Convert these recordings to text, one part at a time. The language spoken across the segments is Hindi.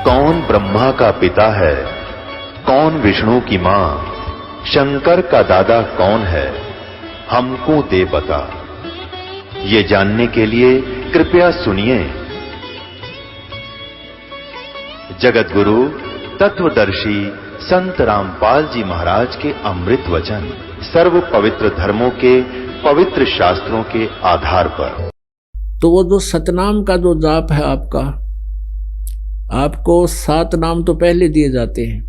कौन ब्रह्मा का पिता है, कौन विष्णु की मां, शंकर का दादा कौन है, हमको दे बता। ये जानने के लिए कृपया सुनिए। जगत गुरु तत्वदर्शी संत रामपाल जी महाराज के अमृत वचन सर्व पवित्र धर्मों के पवित्र शास्त्रों के आधार पर। तो वो जो सतनाम का जो जाप है आपको 7 नाम तो पहले दिए जाते हैं।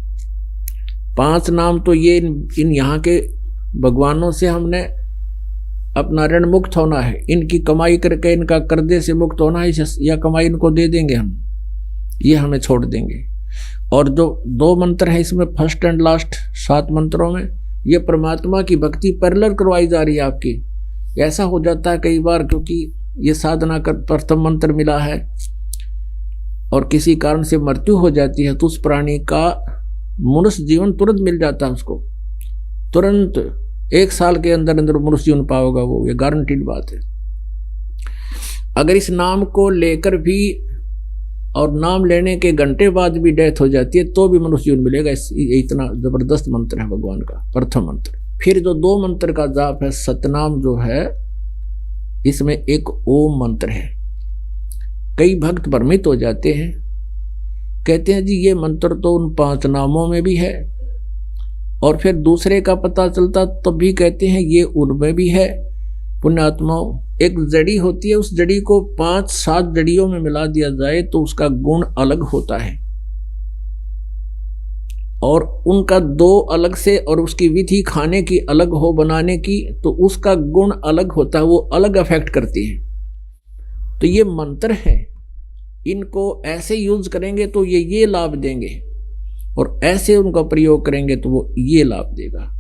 5 नाम तो ये इन यहाँ के भगवानों से हमने अपना ऋण मुक्त होना है, इनकी कमाई करके इनका कर्जे से मुक्त होना है, या कमाई इनको दे देंगे हम, ये हमें छोड़ देंगे। और जो 2 मंत्र हैं इसमें फर्स्ट एंड लास्ट 7 मंत्रों में ये परमात्मा की भक्ति पैरेलल करवाई जा रही है आपकी। ऐसा हो जाता है कई बार, क्योंकि ये साधना कर प्रथम मंत्र मिला है और किसी कारण से मृत्यु हो जाती है तो उस प्राणी का मनुष्य जीवन तुरंत मिल जाता है उसको, तुरंत 1 साल के अंदर अंदर मनुष्य जीवन पाओगा वो, ये गारंटीड बात है। अगर इस नाम को लेकर भी और नाम लेने के घंटे बाद भी डेथ हो जाती है तो भी मनुष्य जीवन मिलेगा। इतना जबरदस्त मंत्र है भगवान का प्रथम मंत्र। फिर जो 2 मंत्र का जाप है सतनाम जो है, इसमें एक ओम मंत्र है। कई भक्त भ्रमित हो जाते हैं, कहते हैं जी ये मंत्र तो उन 5 नामों में भी है, और फिर दूसरे का पता चलता तब भी कहते हैं ये उनमें भी है। पुण्यात्माओं, एक जड़ी होती है, उस जड़ी को 5-7 जड़ियों में मिला दिया जाए तो उसका गुण अलग होता है, और उनका 2 अलग से और उसकी विधि खाने की अलग हो बनाने की तो उसका गुण अलग होता है, वो अलग अफेक्ट करती है। तो ये मंत्र है, इनको ऐसे यूज करेंगे तो ये लाभ देंगे, और ऐसे उनका प्रयोग करेंगे तो वो ये लाभ देगा।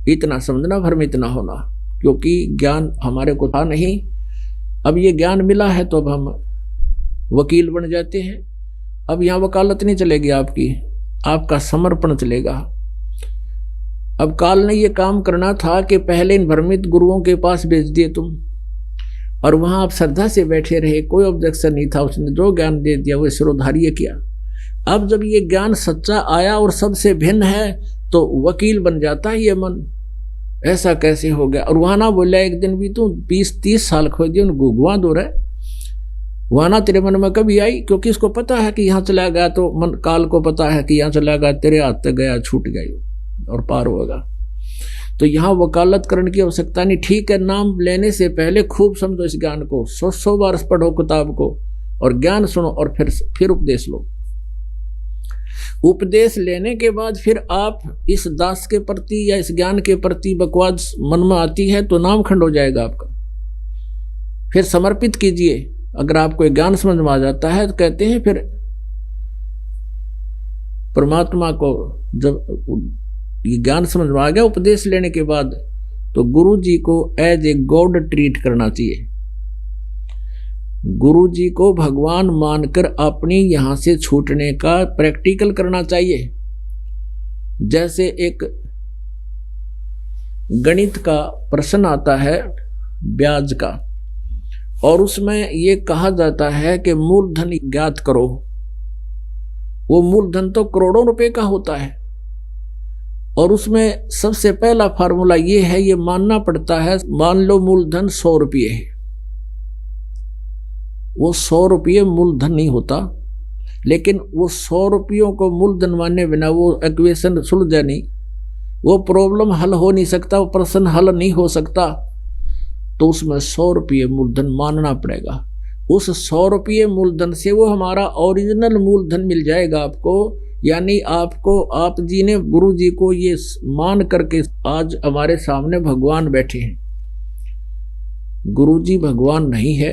इतना समझना, भ्रमित ना होना, क्योंकि ज्ञान हमारे को था नहीं। अब ये ज्ञान मिला है तो अब हम वकील बन जाते हैं। अब यहाँ वकालत नहीं चलेगी आपकी, आपका समर्पण चलेगा। अब काल ने ये काम करना था कि पहले इन भ्रमित गुरुओं के पास भेज दिए तुम, और वहां आप श्रद्धा से बैठे रहे, कोई ऑब्जेक्शन नहीं था, उसने जो ज्ञान दे दिया वो सिरोधार्य किया। अब जब ये ज्ञान सच्चा आया और सबसे भिन्न है तो वकील बन जाता है ये मन, ऐसा कैसे हो गया। और वहां ना बोला एक दिन भी तू 20-30 साल खो दिए, गुआ दो रहे, वहां ना तेरे मन में कभी आई, क्योंकि इसको पता है कि यहाँ चला गया तो मन काल को पता है कि यहाँ चला गया, तेरे हाथ तक गया, छूट गया और पार होगा। तो यहाँ वकालत करने की आवश्यकता नहीं। ठीक है, नाम लेने से पहले खूब समझो इस ज्ञान को, 100 बार पढ़ो किताब को और ज्ञान सुनो, और फिर उपदेश लो। उपदेश लेने के बाद फिर आप इस दास के प्रति या इस ज्ञान के प्रति बकवास मन में आती है तो नाम खंड हो जाएगा आपका। फिर समर्पित कीजिए। अगर आपको ज्ञान समझ में आ जाता है तो कहते हैं फिर परमात्मा को जब ये ज्ञान समझ में आ गया उपदेश लेने के बाद, तो गुरु जी को एज ए गॉड ट्रीट करना चाहिए। गुरु जी को भगवान मानकर अपनी यहां से छूटने का प्रैक्टिकल करना चाहिए। जैसे एक गणित का प्रश्न आता है ब्याज का, और उसमें ये कहा जाता है कि मूलधन ज्ञात करो। वो मूलधन तो करोड़ों रुपए का होता है, और उसमें सबसे पहला फार्मूला ये है, ये मानना पड़ता है, मान लो मूलधन 100 रुपये है। वो 100 रुपये मूलधन नहीं होता, लेकिन वो 100 रुपयों को मूलधन मानने बिना वो इक्वेशन सुलझा नहीं, वो प्रॉब्लम हल हो नहीं सकता, वो प्रश्न हल नहीं हो सकता। तो उसमें 100 रुपये मूलधन मानना पड़ेगा। उस 100 रुपये मूलधन से वो हमारा ओरिजिनल मूलधन मिल जाएगा आपको। यानी आपको, आप जी ने गुरु जी को ये मान करके आज हमारे सामने भगवान बैठे हैं। गुरु जी भगवान नहीं है,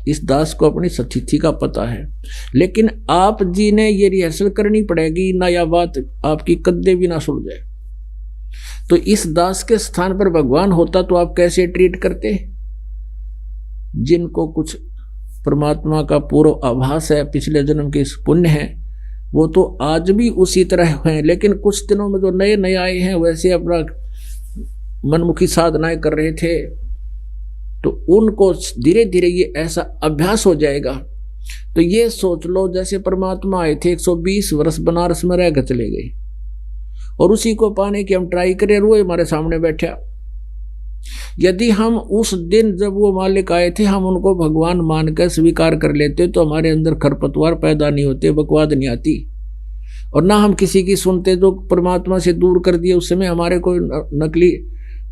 इस दास को अपनी सच्चिथि का पता है, लेकिन आप जी ने ये रिहर्सल करनी पड़ेगी ना, या बात आपकी कद्दे भी ना सुलझ जाए। तो इस दास के स्थान पर भगवान होता तो आप कैसे ट्रीट करते? जिनको कुछ परमात्मा का पूर्व आभास है, पिछले जन्म के पुण्य है, वो तो आज भी उसी तरह हैं। लेकिन कुछ दिनों में जो नए नए आए हैं वैसे अपना मनमुखी साधनाएं कर रहे थे, तो उनको धीरे धीरे ये ऐसा अभ्यास हो जाएगा तो ये सोच लो जैसे परमात्मा आए थे 120 वर्ष बनारस में रहकर चले गए, और उसी को पाने की हम ट्राई करें, रोए हमारे सामने बैठा। यदि हम उस दिन जब वो मालिक आए थे हम उनको भगवान मानकर स्वीकार कर लेते तो हमारे अंदर खरपतवार पैदा नहीं होते, बकवाद नहीं आती, और ना हम किसी की सुनते जो परमात्मा से दूर कर दिए उस समय हमारे कोई नकली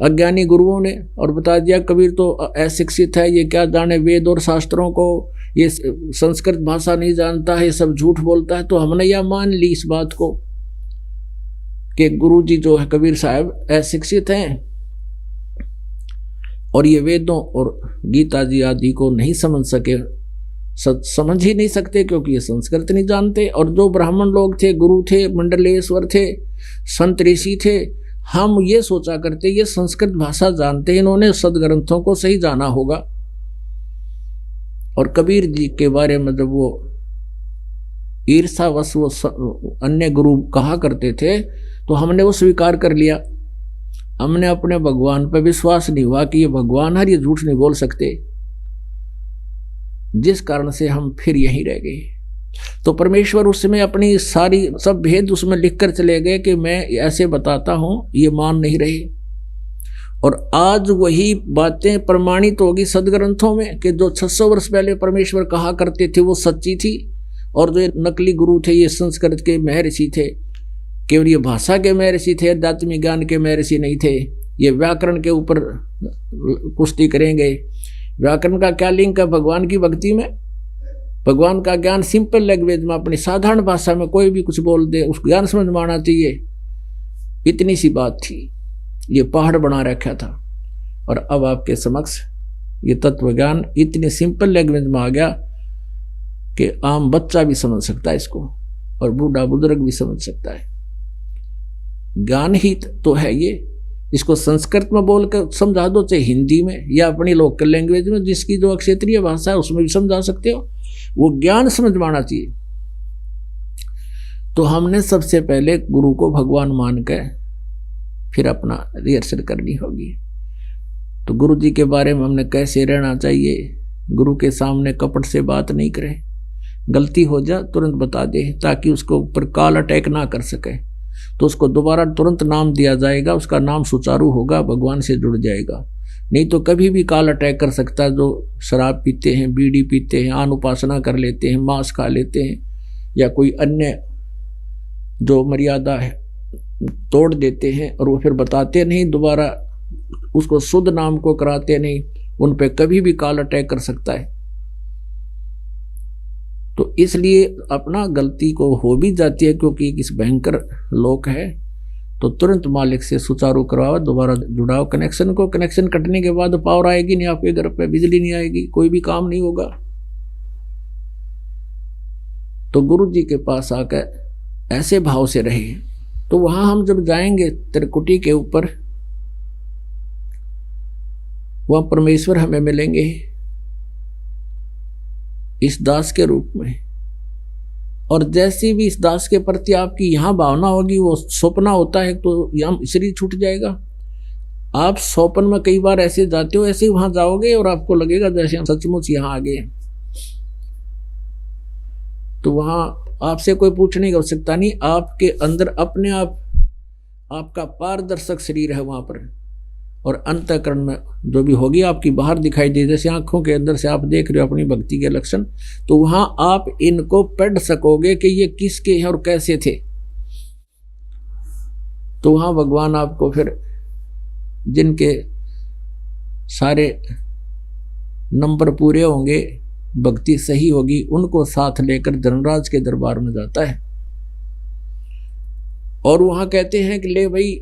अज्ञानी गुरुओं ने, और बता दिया कबीर तो अशिक्षित है, ये क्या जाने वेद और शास्त्रों को, ये संस्कृत भाषा नहीं जानता है, ये सब झूठ बोलता है। तो हमने यह मान ली इस बात को कि गुरु जी जो है कबीर साहब अशिक्षित हैं और ये वेदों और गीता जी आदि को नहीं समझ सके, समझ ही नहीं सकते क्योंकि ये संस्कृत नहीं जानते। और जो ब्राह्मण लोग थे, गुरु थे, मंडलेश्वर थे, संत ऋषि थे, हम ये सोचा करते ये संस्कृत भाषा जानते, इन्होंने सदग्रंथों को सही जाना होगा। और कबीर जी के बारे में जब वो ईर्षावश वो अन्य गुरु कहा करते थे तो हमने वो स्वीकार कर लिया। हमने अपने भगवान पर विश्वास नहीं हुआ कि ये भगवान है, ये झूठ नहीं बोल सकते, जिस कारण से हम फिर यहीं रह गए। तो परमेश्वर उसमें अपनी सारी सब भेद उसमें लिखकर चले गए कि मैं ऐसे बताता हूं, ये मान नहीं रहे। और आज वही बातें प्रमाणित होगी सदग्रंथों में कि जो 600 वर्ष पहले परमेश्वर कहा करते थे वो सच्ची थी, और जो नकली गुरु थे ये संस्कृत के महर्षि थे, केवल ये भाषा के महर्षि थे, आध्यात्मिक ज्ञान के महर्षि नहीं थे। ये व्याकरण के ऊपर कुश्ती करेंगे। व्याकरण का क्या लिंक है भगवान की भक्ति में? भगवान का ज्ञान सिंपल लैंग्वेज में अपनी साधारण भाषा में कोई भी कुछ बोल दे उस ज्ञान समझ में आना चाहिए, इतनी सी बात थी। ये पहाड़ बना रखा था और अब आपके समक्ष ये तत्व ज्ञान इतनी सिंपल लैंग्वेज में आ गया कि आम बच्चा भी समझ सकता है इसको और बूढ़ा बुजुर्ग भी समझ सकता है। ज्ञान ही तो है ये। इसको संस्कृत में बोलकर समझा दो, चाहे हिंदी में या अपनी लोकल लैंग्वेज में, जिसकी जो क्षेत्रीय भाषा है उसमें भी समझा सकते हो। वो ज्ञान समझ में आना चाहिए। तो हमने सबसे पहले गुरु को भगवान मान कर फिर अपना रिहर्सल करनी होगी। तो गुरु जी के बारे में हमने कैसे रहना चाहिए, गुरु के सामने कपट से बात नहीं करें, गलती हो जाए तुरंत बता दे ताकि उसको ऊपर काल अटैक ना कर सके। तो उसको दोबारा तुरंत नाम दिया जाएगा, उसका नाम सुचारू होगा, भगवान से जुड़ जाएगा। नहीं तो कभी भी काल अटैक कर सकता है। जो शराब पीते हैं, बीड़ी पीते हैं, आन उपासना कर लेते हैं, मांस खा लेते हैं या कोई अन्य जो मर्यादा है तोड़ देते हैं और वो फिर बताते नहीं, दोबारा उसको शुद्ध नाम को कराते नहीं, उन पे कभी भी काल अटैक कर सकता है। तो इसलिए अपना गलती को हो भी जाती है क्योंकि इस भयंकर लोक है, तो तुरंत मालिक से सुचारू करवाओ, दोबारा जुड़ाओ कनेक्शन को। कनेक्शन कटने के बाद पावर आएगी नहीं, आपके घर पे बिजली नहीं आएगी, कोई भी काम नहीं होगा। तो गुरु जी के पास आकर ऐसे भाव से रहे। तो वहां हम जब जाएंगे त्रिकुटी के ऊपर, वहां परमेश्वर हमें मिलेंगे इस दास के रूप में। और जैसी भी इस दास के प्रति आपकी यहाँ भावना होगी, वो स्वप्न होता है तो यहाँ शरीर छूट जाएगा। आप स्वप्न में कई बार ऐसे जाते हो, ऐसे ही वहां जाओगे और आपको लगेगा जैसे हम सचमुच यहाँ आ गए। तो वहां आपसे कोई पूछने की आवश्यकता नहीं, आपके अंदर अपने आप आपका पारदर्शक शरीर है वहां पर, और अंतःकरण में जो भी होगी आपकी बाहर दिखाई दे, जैसे आंखों के अंदर से आप देख रहे हो अपनी भक्ति के लक्षण, तो वहां आप इनको पढ़ सकोगे कि ये किसके हैं और कैसे थे। तो वहां भगवान आपको फिर जिनके सारे नंबर पूरे होंगे, भक्ति सही होगी, उनको साथ लेकर धर्मराज के दरबार में जाता है। और वहां कहते हैं कि ले भाई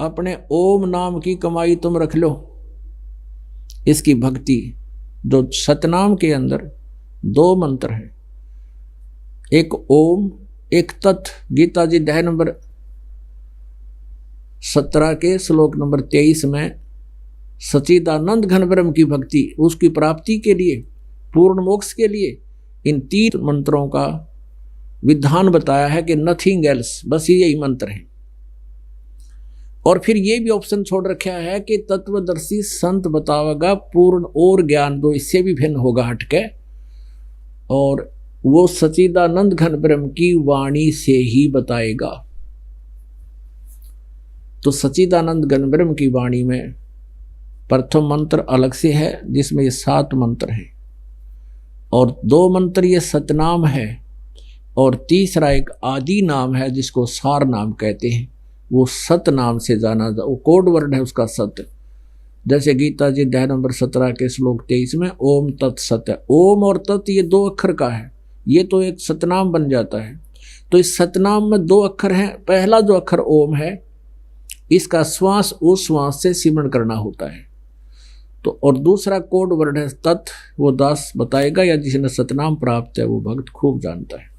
अपने ओम नाम की कमाई तुम रख लो। इसकी भक्ति जो सतनाम के अंदर 2 मंत्र है, एक ओम एक तत्। गीता जी अध्याय नंबर 17 के श्लोक नंबर 23 में सच्चिदानंद घन ब्रह्म की भक्ति, उसकी प्राप्ति के लिए, पूर्ण मोक्ष के लिए इन 3 मंत्रों का विधान बताया है कि नथिंग एल्स, बस यही मंत्र है। और फिर ये भी ऑप्शन छोड़ रखा है कि तत्वदर्शी संत बतावेगा पूर्ण और ज्ञान जो इससे भी भिन्न होगा हटके, और वो सच्चिदानंद घन ब्रह्म की वाणी से ही बताएगा। तो सच्चिदानंद घन ब्रह्म की वाणी में प्रथम मंत्र अलग से है जिसमें ये 7 मंत्र हैं, और 2 मंत्र ये सतनाम है, और तीसरा एक आदि नाम है जिसको सार नाम कहते हैं। वो सत नाम से जाना, वो कोड वर्ड है उसका सत। जैसे गीता जी अध्याय नंबर 17 के श्लोक 23 में ओम तत्सत है। ओम और तत् ये 2 अक्षर का है, ये तो एक सतनाम बन जाता है। तो इस सतनाम में 2 अक्षर हैं। पहला जो अक्षर ओम है, इसका श्वास उस श्वास से सिमरण करना होता है। तो और दूसरा कोड वर्ड है तत्, वो दास बताएगा, या जिसने सतनाम प्राप्त है वो भक्त खूब जानता है।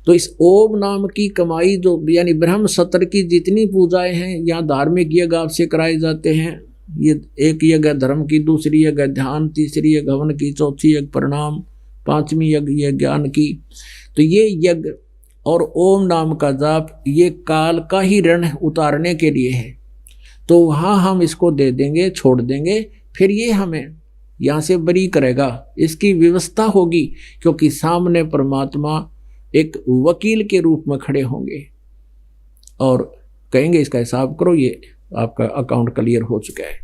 तो इस ओम नाम की कमाई जो यानी ब्रह्म सत्र की जितनी पूजाएं हैं, यहाँ धार्मिक यज्ञ आपसे कराए जाते हैं। ये एक यज्ञ धर्म की, दूसरी यज्ञ ध्यान, तीसरी यज्ञ हवन की, चौथी यज्ञ प्रणाम, 5वीं यज्ञ ये ज्ञान की। तो ये यज्ञ और ओम नाम का जाप ये काल का ही ऋण उतारने के लिए है। तो वहाँ हम इसको दे देंगे, छोड़ देंगे, फिर ये हमें यहाँ से बरी करेगा। इसकी व्यवस्था होगी, क्योंकि सामने परमात्मा एक वकील के रूप में खड़े होंगे और कहेंगे इसका हिसाब करो, ये आपका अकाउंट क्लियर हो चुका है।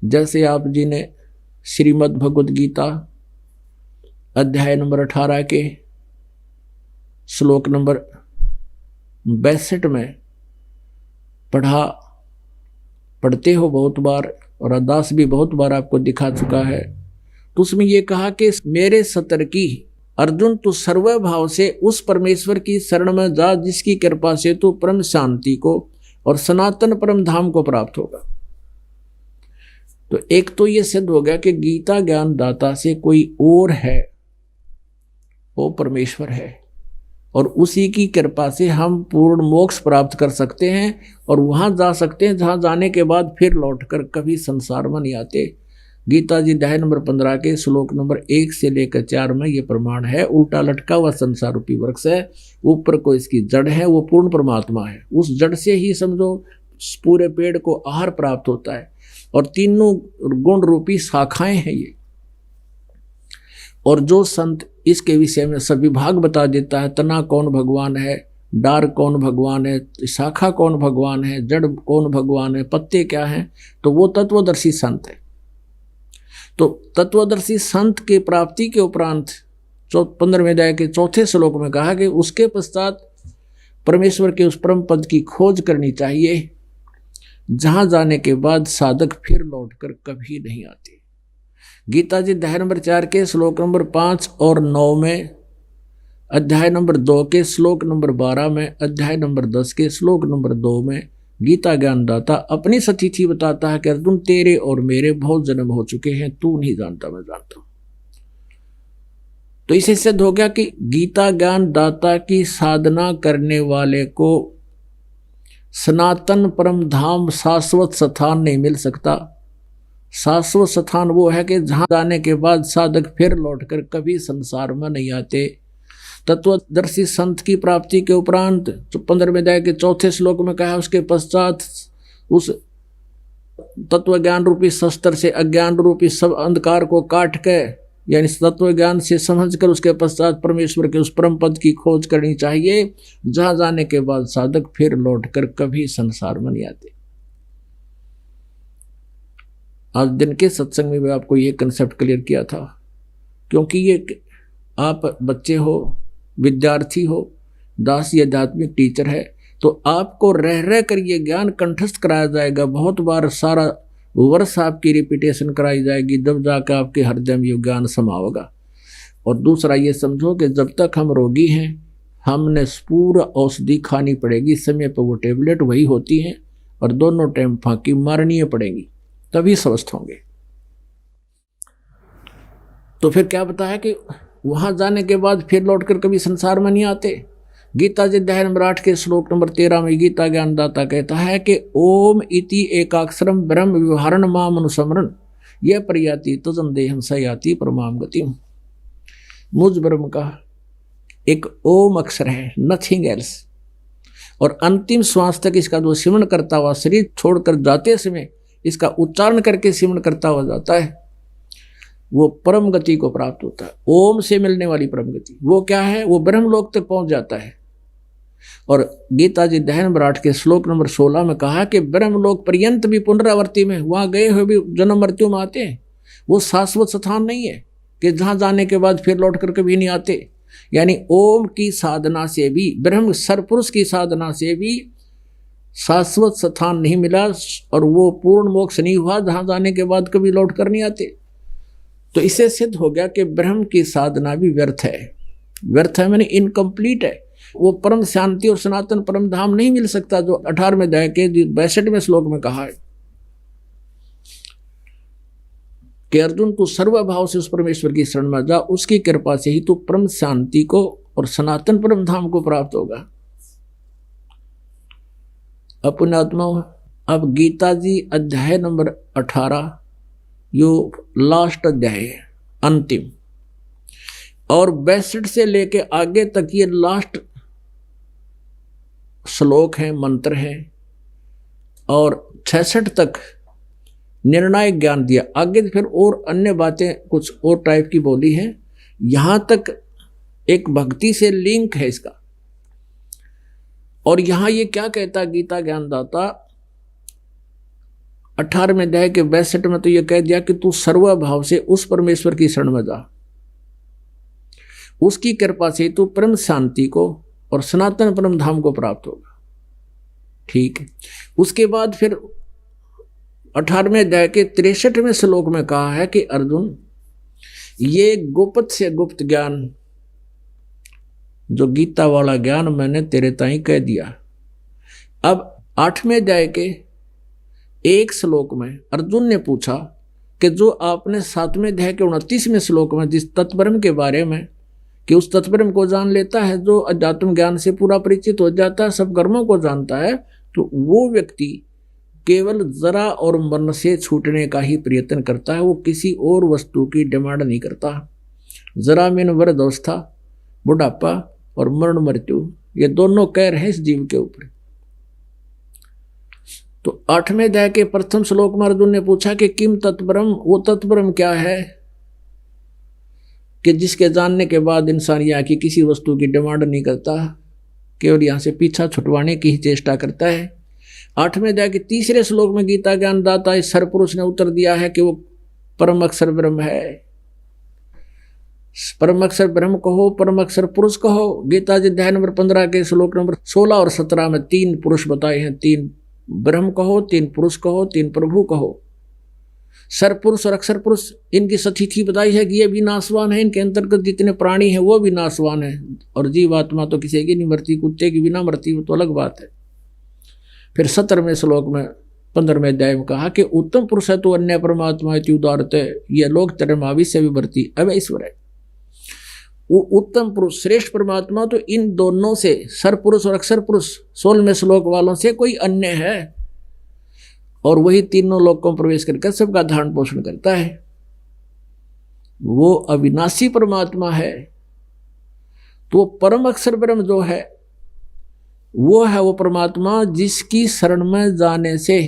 जैसे आप जी ने श्रीमद् भगवद गीता अध्याय नंबर 18 के श्लोक नंबर 62 में पढ़ते हो बहुत बार, और अरदास भी बहुत बार आपको दिखा चुका है। तो उसमें ये कहा कि मेरे सतर की अर्जुन तू सर्वभाव से उस परमेश्वर की शरण में जा जिसकी कृपा से तू परम शांति को और सनातन परम धाम को प्राप्त होगा। तो एक तो ये सिद्ध हो गया कि गीता ज्ञान दाता से कोई और है, वो परमेश्वर है, और उसी की कृपा से हम पूर्ण मोक्ष प्राप्त कर सकते हैं और वहां जा सकते हैं जहां जाने के बाद फिर लौटकर कभी संसार में नहीं आते। गीता जी अध्याय नंबर 15 के श्लोक नंबर 1 से लेकर 4 में ये प्रमाण है। उल्टा लटका हुआ संसार रूपी वृक्ष है, ऊपर को इसकी जड़ है, वो पूर्ण परमात्मा है। उस जड़ से ही समझो पूरे पेड़ को आहार प्राप्त होता है, और तीनों गुण रूपी शाखाएं हैं ये। और जो संत इसके विषय में सभी भाग बता देता है, तना कौन भगवान है, डार कौन भगवान है, शाखा कौन भगवान है, जड़ कौन भगवान है, पत्ते क्या हैं, तो वो तत्वदर्शी संत है। तो तत्वदर्शी संत के प्राप्ति के उपरांत 15वें अध्याय के 4थे श्लोक में कहा कि उसके पश्चात परमेश्वर के उस परम पद की खोज करनी चाहिए, जहां जाने के बाद साधक फिर लौटकर कभी नहीं आते। गीता जी अध्याय नंबर 4 के श्लोक नंबर 5 और 9 में, अध्याय नंबर 2 के श्लोक नंबर 12 में, अध्याय नंबर 10 के श्लोक नंबर 2 में गीता ज्ञानदाता अपनी सतिथि बताता है कि अर्जुन तेरे और मेरे बहुत जन्म हो चुके हैं, तू नहीं जानता मैं जानता हूं। तो इसे सिद्ध हो गया कि गीता ज्ञानदाता की साधना करने वाले को सनातन परम धाम शाश्वत स्थान नहीं मिल सकता। शाश्वत स्थान वो है कि जहां जाने के बाद साधक फिर लौटकर कभी संसार में नहीं आते। तत्वदर्शी संत की प्राप्ति के उपरांत 15वें अध्याय के 4थे श्लोक में कहा, उसके पश्चात उस तत्व ज्ञान रूपी शस्त्र से अज्ञान रूपी सब अंधकार को काट के, यानी तत्व ज्ञान से समझकर उसके पश्चात परमेश्वर के उस परम पद की खोज करनी चाहिए, जहां जाने के बाद साधक फिर लौटकर कभी संसार में नहीं आते। आज दिन के सत्संग में भी आपको ये कंसेप्ट क्लियर किया था, क्योंकि ये आप बच्चे हो, विद्यार्थी हो, दास या आध्यात्मिक टीचर है, तो आपको रह रह कर ये ज्ञान कंठस्थ कराया जाएगा। बहुत बार सारा वर्ष आपकी रिपीटेशन कराई जाएगी, जब जाकर आपके हृदय में ये ज्ञान समाओगा। और दूसरा ये समझो कि जब तक हम रोगी हैं, हमने पूरा औषधि खानी पड़ेगी, समय पर वो टेबलेट वही होती हैं, और दोनों टाइम फांकी मारनी पड़ेंगी, तभी स्वस्थ होंगे। तो फिर क्या बताया कि वहां जाने के बाद फिर लौटकर कभी संसार में नहीं आते। गीता जी अध्याय नंबर 8 के श्लोक नंबर 13 में गीता ज्ञानदाता कहता है कि ओम इति एकाक्षरम ब्रह्म व्यवहारण माम अनुस्मरण यह प्रयाति तजन देहम सयाति परमाम गतिम। मुझ ब्रह्म का एक ओम अक्षर है, नथिंग एल्स, और अंतिम श्वास तक इसका जो सिमरण करता हुआ शरीर छोड़कर जाते समय इसका उच्चारण करके सिमरण करता हुआ जाता है। वो परम गति को प्राप्त होता है। ओम से मिलने वाली परम गति वो क्या है? वो ब्रह्मलोक तक पहुंच जाता है। और गीता जी दहन विराट के श्लोक नंबर 16 में कहा कि ब्रह्मलोक पर्यंत भी पुनरावृत्ति में, वहां गए हुए भी जन्म मृत्यु में आते हैं। वो शाश्वत स्थान नहीं है कि जहां जाने के बाद फिर लौट कर कभी नहीं आते। यानी ओम की साधना से भी, ब्रह्म सरपुरुष की साधना से भी शाश्वत स्थान नहीं मिला और वो पूर्ण मोक्ष नहीं हुआ जहां जाने के बाद कभी लौट कर नहीं आते। तो इससे सिद्ध हो गया कि ब्रह्म की साधना भी व्यर्थ है। व्यर्थ है मैंने इनकम्प्लीट है। वो परम शांति और सनातन परम धाम नहीं मिल सकता जो 18वें अध्याय के 62वें श्लोक में कहा है कि अर्जुन तू सर्वभाव से उस परमेश्वर की शरण में जा, उसकी कृपा से ही तू परम शांति को और सनातन परम धाम को प्राप्त होगा। अपने आत्मा अब गीता जी अध्याय नंबर 18 यो लास्ट अध्याय है, अंतिम, और 62 से लेके आगे तक ये लास्ट श्लोक है, मंत्र है, और 66 तक निर्णायक ज्ञान दिया। आगे फिर और अन्य बातें कुछ और टाइप की बोली हैं। यहां तक एक भक्ति से लिंक है इसका। और यहां ये क्या कहता गीता ज्ञानदाता 18वें अध्याय के 62 में तो ये कह दिया कि तू सर्वभाव से उस परमेश्वर की शरण में जा, उसकी कृपा से तू परम शांति को और सनातन परम धाम को प्राप्त होगा। ठीक है। उसके बाद फिर 18वें अध्याय के 63वें श्लोक में कहा है कि अर्जुन ये गुप्त से गुप्त ज्ञान, जो गीता वाला ज्ञान मैंने तेरे ताई कह दिया। अब 8वें अध्याय के एक श्लोक में अर्जुन ने पूछा कि जो आपने 7वें अध्याय के 29वें श्लोक में जिस तत्ब्रह्म के बारे में कि उस तत्ब्रह्म को जान लेता है जो अध्यात्म ज्ञान से पूरा परिचित हो जाता है, सब कर्मों को जानता है, तो वो व्यक्ति केवल जरा और मरण से छूटने का ही प्रयत्न करता है। वो किसी और वस्तु की डिमांड नहीं करता। जरा में वृद्ध अवस्था, बुढ़ापा और मरण मृत्यु, ये दोनों कहर हैं इस जीव के ऊपर। तो 8वें अध्याय के प्रथम श्लोक में अर्जुन ने पूछा कि किम तत्ब्रह्म, वो तत्ब्रह्म क्या है कि जिसके जानने के बाद इंसान यहाँ की किसी वस्तु की डिमांड नहीं करता, केवल यहाँ से पीछा छुटवाने की ही चेष्टा करता है। 8वें अध्याय के 3रे श्लोक में गीता ज्ञानदाता इस सरपुरुष ने उत्तर दिया है कि वो परम अक्षर ब्रह्म है। परम अक्षर ब्रह्म कहो, परम अक्षर पुरुष कहो। गीता जी अध्याय नंबर 15 के श्लोक नंबर 16 और 17 में 3 पुरुष बताए हैं। 3 ब्रह्म कहो, 3 पुरुष कहो, 3 प्रभु कहो। सरपुरुष और अक्षर पुरुष इनकी सतिथि बताई है कि ये भी नाशवान है। इनके अंतर्गत जितने प्राणी हैं वो भी नाशवान है, और जीवात्मा तो किसी की नहीं मरती, कुत्ते की भी ना मरती, वो तो अलग बात है। फिर 17वें श्लोक में 15वें अध्याय में कहा कि उत्तम पुरुष है तो अन्य परमात्मा है उदारत है, ये लोग तरमावी से भी बढ़ती अब ईश्वर है। वो उत्तम पुरुष श्रेष्ठ परमात्मा तो इन दोनों से, सरपुरुष और अक्षर पुरुष 16वें श्लोक वालों से कोई अन्य है, और वही तीनों लोकों में प्रवेश करके सबका धारण पोषण करता है। वो अविनाशी परमात्मा है। तो परम अक्षर ब्रह्म जो है वो है वो परमात्मा जिसकी शरण में जाने से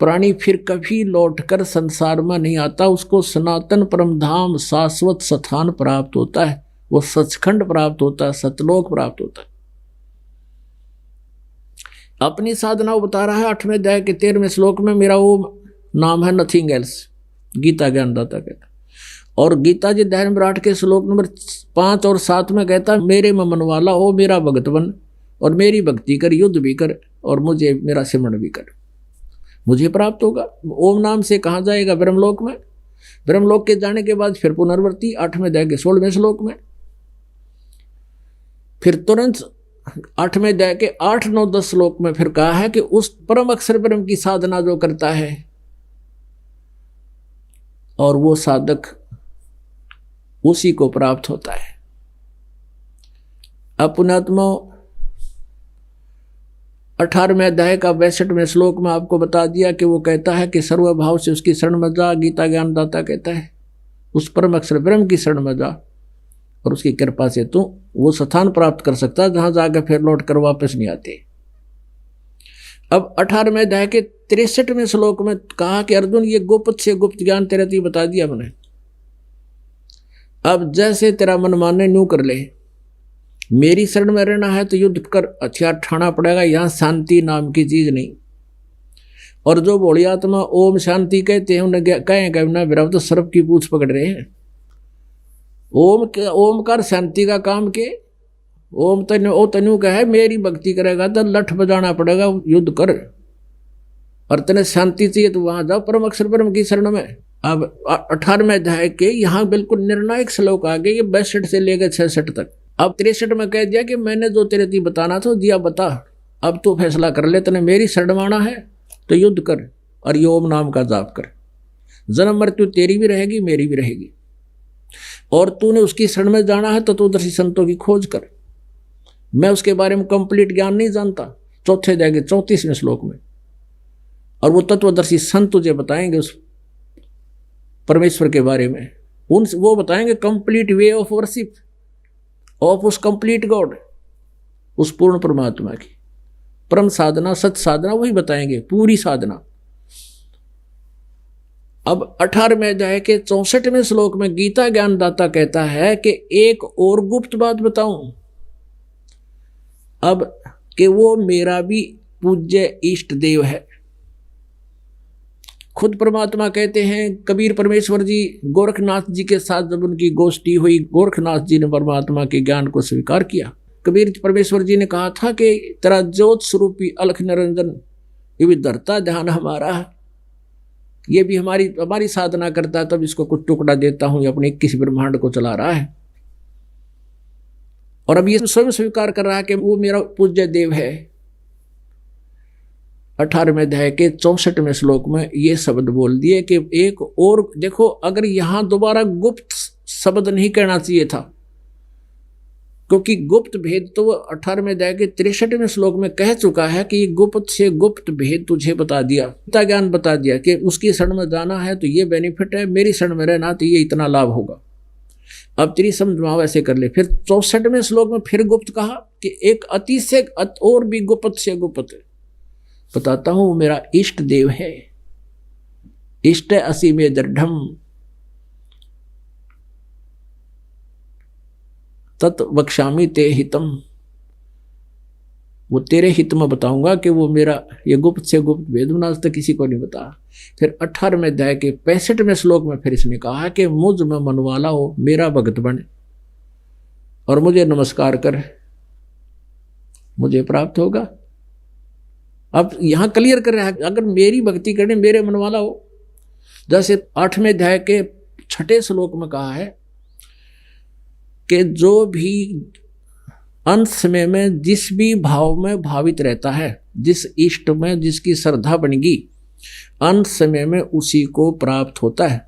प्राणी फिर कभी लौटकर संसार में नहीं आता। उसको सनातन परम धाम शाश्वत स्थान प्राप्त होता है, वो सचखंड प्राप्त होता है, सतलोक प्राप्त होता है। अपनी साधना वो बता रहा है 8वें अध्याय के 13वें श्लोक में, मेरा वो नाम है नथिंग एल्स, गीता ज्ञानदाता कहता। और गीता जी अध्याय नंबर 8 के श्लोक नंबर 5 और 7 में कहता, मेरे में मन वाला हो मेरा भगत बन, और मेरी भक्ति कर, युद्ध भी कर, और मुझे मेरा सिमरण भी कर, मुझे प्राप्त होगा। ओम नाम से कहाँ जाएगा? ब्रह्मलोक में। ब्रह्मलोक के जाने के बाद फिर पुनर्वृत्ति 8वें अध्याय के 16वें श्लोक में। फिर तुरंत 8वें अध्याय के 8, 9, 10 श्लोक में फिर कहा है कि उस परम अक्षर ब्रह्म की साधना जो करता है, और वो साधक उसी को प्राप्त होता है। अब पुण्यात्मा 18वें अध्याय का 62वें श्लोक में आपको बता दिया कि वो कहता है कि सर्वभाव से उसकी शरण में जा। गीता ज्ञानदाता कहता है उस परम अक्षर ब्रह्म की शरण में जा, और उसकी कृपा से तू वो स्थान प्राप्त कर सकता है जहां जाकर फिर लौट कर वापस नहीं आते। अब 18वें अध्याय के 63वें श्लोक में कहा कि अर्जुन ये गुप्त से गुप्त ज्ञान तेरे तो बता दिया मैंने, अब जैसे तेरा मन माने न्यू कर ले, मेरी शरण में रहना है तो युद्ध कर, हथियार ठाना पड़ेगा, यहां शांति नाम की चीज नहीं। और जो भोली आत्मा ओम शांति कहते हैं उन्हें कहेंगे ना विराव तो सर्प की पूछ पकड़ रहे हैं। ओमकार शांति का काम के ओम तनु का है, मेरी भक्ति करेगा तो लठ बजाना पड़ेगा, युद्ध कर। और तने शांति चाहिए तो वहां जाओ परम अक्षर परम की शरण में। अब 18वें अध्याय के यहाँ बिल्कुल निर्णायक श्लोक आ गए, ये 62 से लेकर 66 तक। अब 63 में कह दिया कि मैंने जो तेरे ती बताना था दिया, बता, अब तू फैसला कर ले, तने मेरी शरण माना है तो युद्ध कर और ये ओम नाम का जाप कर। जन्म मृत्यु तेरी भी रहेगी मेरी भी रहेगी, और तूने उसकी शरण में जाना है तो तत्वदर्शी संतों की खोज कर। मैं उसके बारे में कंप्लीट ज्ञान नहीं जानता, चौथे जाएंगे 34वें श्लोक में, और वो तत्वदर्शी संत तुझे बताएंगे उस परमेश्वर के बारे में। वो बताएंगे complete way of worship of उस कंप्लीट गॉड, उस पूर्ण परमात्मा की परम साधना सच साधना, वही बताएंगे पूरी साधना। अब 18वें अध्याय के 64वें श्लोक में गीता ज्ञानदाता कहता है कि एक और गुप्त बात बताऊं, अब कि वो मेरा भी पूज्य इष्ट देव है। खुद परमात्मा कहते हैं, कबीर परमेश्वर जी गोरखनाथ जी के साथ जब उनकी गोष्ठी हुई, गोरखनाथ जी ने परमात्मा के ज्ञान को स्वीकार किया। कबीर परमेश्वर जी ने कहा था कि तेरा ज्योत स्वरूपी अलख निरंजन ये भी धरता ध्यान हमारा है, ये भी हमारी साधना करता है, तब इसको कुछ टुकड़ा देता हूं, ये अपने 21 ब्रह्मांड को चला रहा है। और अब ये स्वयं स्वीकार कर रहा है कि वो मेरा पूज्य देव है। 18वें अध्याय के 64वें श्लोक में ये शब्द बोल दिए कि एक और देखो, अगर यहां दोबारा गुप्त शब्द नहीं कहना चाहिए था, क्योंकि गुप्त भेद तो 18वें अध्याय के 63वें श्लोक में कह चुका है कि गुप्त से गुप्त भेद तुझे बता दिया, गीता ज्ञान बता दिया कि उसकी शरण में जाना है तो ये बेनिफिट है, मेरी शरण में रहना तो ये इतना लाभ होगा। अब तेरी समझ ऐसे कर ले। फिर 64वें श्लोक में फिर गुप्त कहा कि एक अति से और भी गुप्त से गुप्त बताता हूं, मेरा इष्ट देव है। इष्ट असी में दृढ़म तत् वक्ष्यामि ते हितम, वो तेरे हित में बताऊंगा कि वो मेरा ये गुप्त से गुप्त भेद आज तक किसी को नहीं बता। फिर 18वें अध्याय के 65वें श्लोक में फिर इसने कहा कि मुझ में मन वाला हो, मेरा भक्त बन और मुझे नमस्कार कर, मुझे प्राप्त होगा। अब यहां क्लियर कर रहा है, अगर मेरी भक्ति करने मेरे मन वाला हो, जैसे 8वें अध्याय के 6ठे श्लोक में कहा है कि जो भी अंत समय में जिस भी भाव में भावित रहता है, जिस इष्ट में जिसकी श्रद्धा बनेगी, अंत समय में उसी को प्राप्त होता है,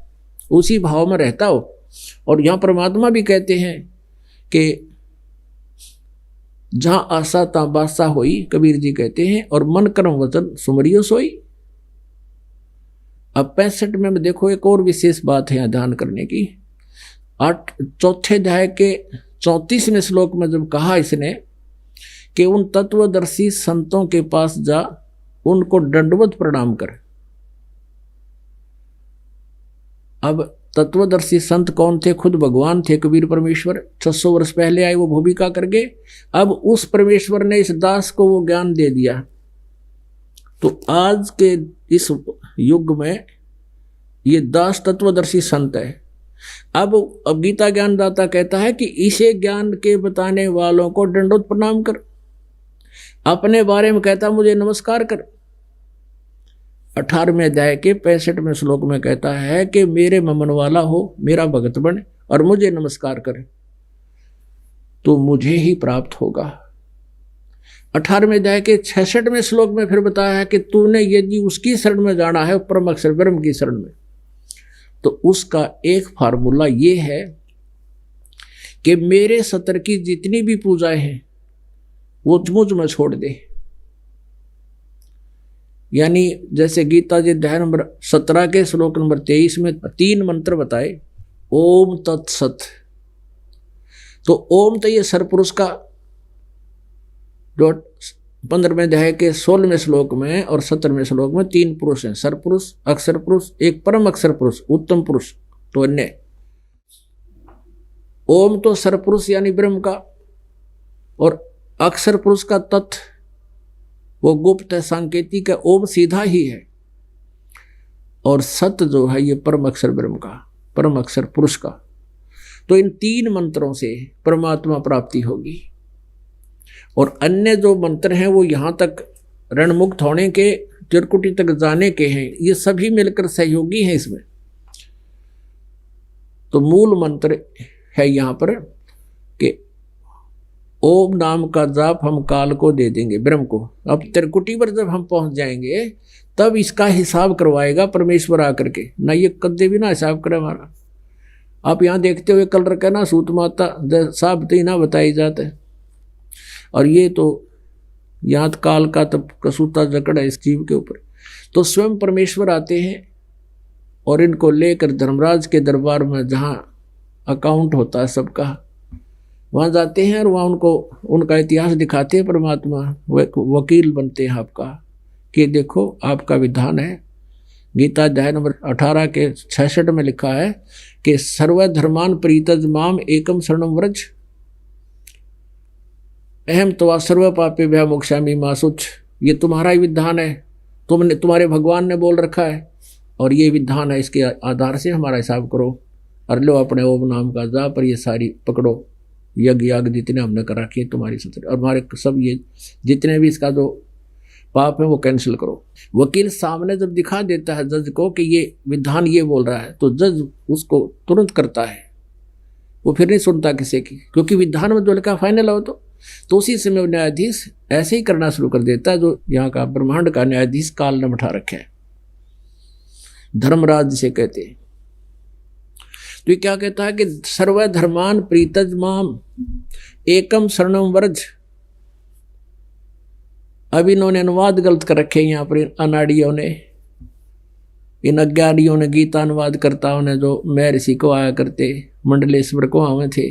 उसी भाव में रहता हो। और यहाँ परमात्मा भी कहते हैं कि जहां आशा ता बासा होई, कबीर जी कहते हैं, और मन कर्म वचन सुमरियो सोई। अब 65 में देखो एक और विशेष बात है यहाँ ध्यान करने की। 4थे अध्याय के 34वें श्लोक में जब कहा इसने कि उन तत्वदर्शी संतों के पास जा, उनको दंडवत प्रणाम कर। अब तत्वदर्शी संत कौन थे? खुद भगवान थे, कबीर परमेश्वर 600 वर्ष पहले आए वो भूमिका करके। अब उस परमेश्वर ने इस दास को वो ज्ञान दे दिया। तो आज के इस युग में ये दास तत्वदर्शी संत है। अब गीता ज्ञानदाता कहता है कि इसे ज्ञान के बताने वालों को दंडोत प्रणाम कर। अपने बारे में कहता मुझे नमस्कार कर। 18वें अध्याय के 65वें श्लोक में कहता है कि मेरे मन वाला हो, मेरा भगत बन और मुझे नमस्कार कर, तो मुझे ही प्राप्त होगा। 18वें अध्याय के 66वें श्लोक में फिर बताया है कि तूने यदि उसकी शरण में जाना है, परम अक्षर ब्रह्म की शरण में, तो उसका एक फार्मूला ये है कि मेरे सतर की जितनी भी पूजाएं हैं वो मुझ में छोड़ दे। यानी जैसे गीता जी अध्याय नंबर 17 के श्लोक नंबर 23 में 3 मंत्र बताए, ओम तत्सत। तो ओम तो ये सरपुरुष का 15वें अध्याय के 16वें श्लोक में और 17वें श्लोक में 3 पुरुष हैं, सरपुरुष, अक्षर पुरुष, एक परम अक्षर पुरुष, उत्तम पुरुष, तो अन्य। ओम तो सरपुरुष यानी ब्रह्म का, और अक्षर पुरुष का तत् वो गुप्त है, सांकेतिक है, ओम सीधा ही है। और सत जो है ये परम अक्षर ब्रह्म का, परम अक्षर पुरुष का। तो इन 3 मंत्रों से परमात्मा प्राप्ति होगी। और अन्य जो मंत्र हैं वो यहाँ तक ऋण मुक्त होने के, चिरकुटी तक जाने के हैं, ये सभी मिलकर सहयोगी हैं इसमें। तो मूल मंत्र है यहाँ पर कि ओम नाम का जाप हम काल को दे देंगे, ब्रह्म को। अब त्रिकुटी पर जब हम पहुंच जाएंगे तब इसका हिसाब करवाएगा परमेश्वर आकर के, ना ये कदे भी ना हिसाब करे हमारा। आप यहाँ देखते हुए कल रखा ना सूत माता साहब तो ना बताई जाते, और ये तो यहाँ काल का तब कसूता जकड़ है इस जीव के ऊपर। तो स्वयं परमेश्वर आते हैं और इनको लेकर धर्मराज के दरबार में जहाँ अकाउंट होता है सबका, वहाँ जाते हैं और वहाँ उनको उनका इतिहास दिखाते हैं। परमात्मा वकील बनते हैं आपका कि देखो आपका विधान है। गीता अध्याय नंबर 18 के 66 में लिखा है कि सर्वधर्मान प्रीतज माम एकम शरणम व्रज अहम तवा सर्व पापे भय मोक्षामि मा शुच। ये तुम्हारा ही विधान है, तुम्हारे भगवान ने बोल रखा है और ये विधान है, इसके आधार से हमारा हिसाब करो और लो अपने ओम नाम का जाप पर ये सारी पकड़ो, यज्ञ याग जितने हमने कर रखे तुम्हारी सत्र और हमारे सब ये जितने भी इसका जो पाप है वो कैंसिल करो। वकील सामने जब दिखा देता है जज को कि ये विधान ये बोल रहा है तो जज उसको तुरंत करता है, वो फिर नहीं सुनता किसी की, क्योंकि विधान में जो लिखा फाइनल हो तो उसी समय वो न्यायाधीश ऐसे ही करना शुरू कर देता है जो यहाँ का ब्रह्मांड का न्यायाधीश काल ने बैठा रखे है, धर्मराज जिसे कहते हैं। तो ये क्या कहता है कि सर्वधर्मान प्रीतज माम एकम शरणम व्रज। अब इन्होंने अनुवाद गलत कर रखे यहाँ पर अनाड़ियों ने, इन अज्ञानियों ने, गीता अनुवाद करताओं ने, जो महर्षि को आया करते मंडलेश्वर को आवे थे,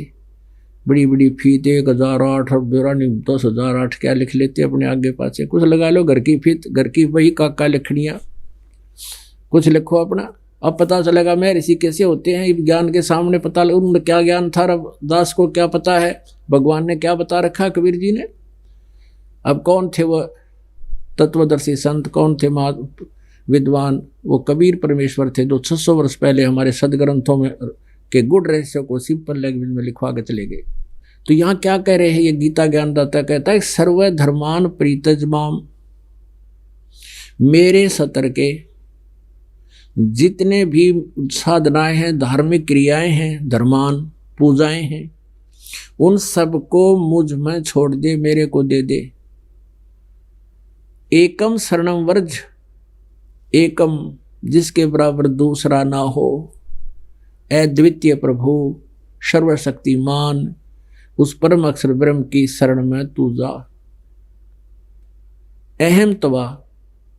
बड़ी बड़ी फीत 1008 और 10,008 क्या लिख लेते अपने आगे पाछे, कुछ लगा लो घर की फीत, घर की वही काका लिखनिया, कुछ लिखो अपना। अब पता चलेगा महर्षि कैसे होते हैं, ज्ञान के सामने पता लगा उन्होंने क्या ज्ञान था, रविदास को क्या पता है, भगवान ने क्या बता रखा, कबीर जी ने। अब कौन थे वो तत्वदर्शी संत, कौन थे विद्वान, वो कबीर परमेश्वर थे जो 600 वर्ष पहले हमारे सदग्रंथों में के गुड रहस्य को सिंपल लैंग्वेज में लिखवा के चले गए। तो यहाँ क्या कह रहे हैं, ये गीता ज्ञानदाता कहता है सर्वधर्मान प्रीतज माम, मेरे सतर के जितने भी साधनाएं हैं, धार्मिक क्रियाएं हैं, धर्मान पूजाएं हैं, उन सबको मुझ में छोड़ दे, मेरे को दे दे। एकम शरणम व्रज, एकम जिसके बराबर दूसरा ना हो, अद्वितीय प्रभु सर्वशक्तिमान, उस परम अक्षर ब्रह्म की शरण में तू जा। अहम तवा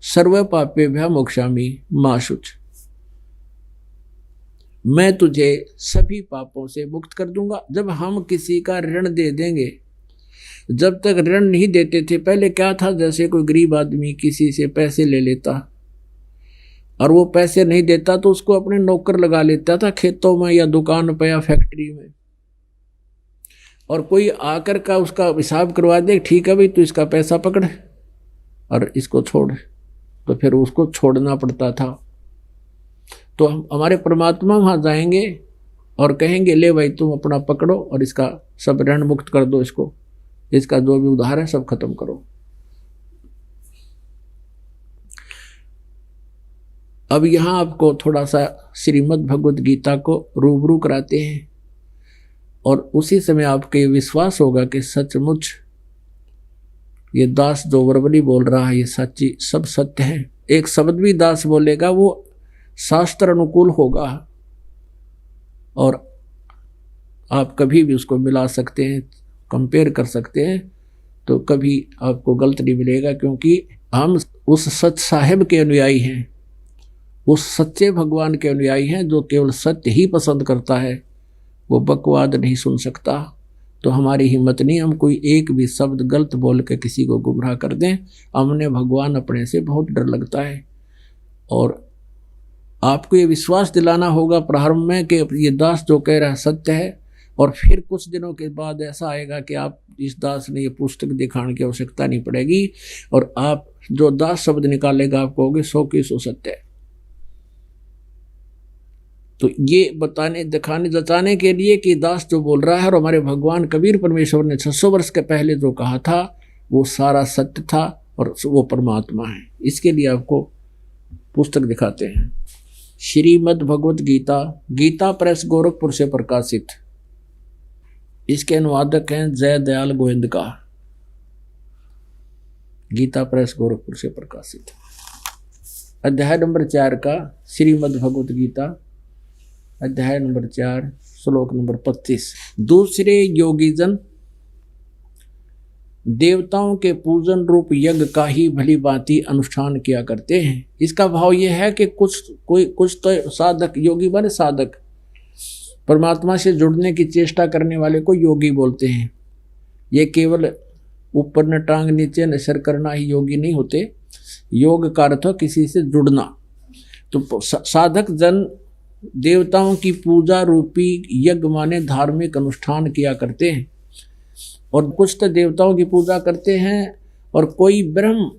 सर्व पापे भय मोक्षामि मा शुच, मैं तुझे सभी पापों से मुक्त कर दूंगा। जब हम किसी का ऋण दे देंगे, जब तक ऋण नहीं देते थे, पहले क्या था, जैसे कोई गरीब आदमी किसी से पैसे ले लेता और वो पैसे नहीं देता तो उसको अपने नौकर लगा लेता था खेतों में या दुकान पर या फैक्ट्री में, और कोई आकर का उसका हिसाब करवा दे, ठीक है भाई तू इसका पैसा पकड़ और इसको छोड़, तो फिर उसको छोड़ना पड़ता था। तो हम हमारे परमात्मा वहाँ जाएंगे और कहेंगे ले भाई तुम अपना पकड़ो और इसका सब ऋण मुक्त कर दो, इसको, इसका जो भी उधार है सब खत्म करो। अब यहाँ आपको थोड़ा सा श्रीमद् भगवद गीता को रूबरू कराते हैं और उसी समय आपके विश्वास होगा कि सचमुच ये दास जो वर्बली बोल रहा है ये सच्ची सब सत्य है। एक शब्द भी दास बोलेगा वो शास्त्र अनुकूल होगा और आप कभी भी उसको मिला सकते हैं, कंपेयर कर सकते हैं, तो कभी आपको गलत नहीं मिलेगा, क्योंकि हम उस सच साहिब के अनुयायी हैं, उस सच्चे भगवान के अनुयायी हैं जो केवल सत्य ही पसंद करता है, वो बकवाद नहीं सुन सकता। तो हमारी हिम्मत नहीं हम कोई एक भी शब्द गलत बोल के किसी को गुमराह कर दें। हमने भगवान अपने से बहुत डर लगता है और आपको ये विश्वास दिलाना होगा प्रारंभ में कि ये दास जो कह रहा है सत्य है, और फिर कुछ दिनों के बाद ऐसा आएगा कि आप इस दास ने ये पुस्तक दिखाने की आवश्यकता नहीं पड़ेगी, और आप जो दास शब्द निकालेगा आप कहोगे 100 की 100 सत्य है। तो ये बताने दिखाने जताने के लिए कि दास जो बोल रहा है और हमारे भगवान कबीर परमेश्वर ने 600 वर्ष के पहले जो कहा था वो सारा सत्य था और वो परमात्मा है। इसके लिए आपको पुस्तक दिखाते हैं। श्रीमद् भगवत गीता, गीता प्रेस गोरखपुर से प्रकाशित। इसके अनुवादक हैं जय दयाल गोविंद का। गीता प्रेस गोरखपुर से प्रकाशित। अध्याय नंबर 4 का श्रीमद् भगवत गीता, अध्याय नंबर 4 श्लोक नंबर 25। दूसरे योगीजन देवताओं के पूजन रूप यज्ञ का ही भली भांति अनुष्ठान किया करते हैं। इसका भाव यह है कि कुछ तो साधक, योगी बने साधक, परमात्मा से जुड़ने की चेष्टा करने वाले को योगी बोलते हैं। ये केवल ऊपर न टांग नीचे न सिर करना ही योगी नहीं होते। योग का अर्थ किसी से जुड़ना। तो साधक जन देवताओं की पूजा रूपी यज्ञ माने धार्मिक अनुष्ठान किया करते हैं, और कुछ तो देवताओं की पूजा करते हैं और कोई ब्रह्म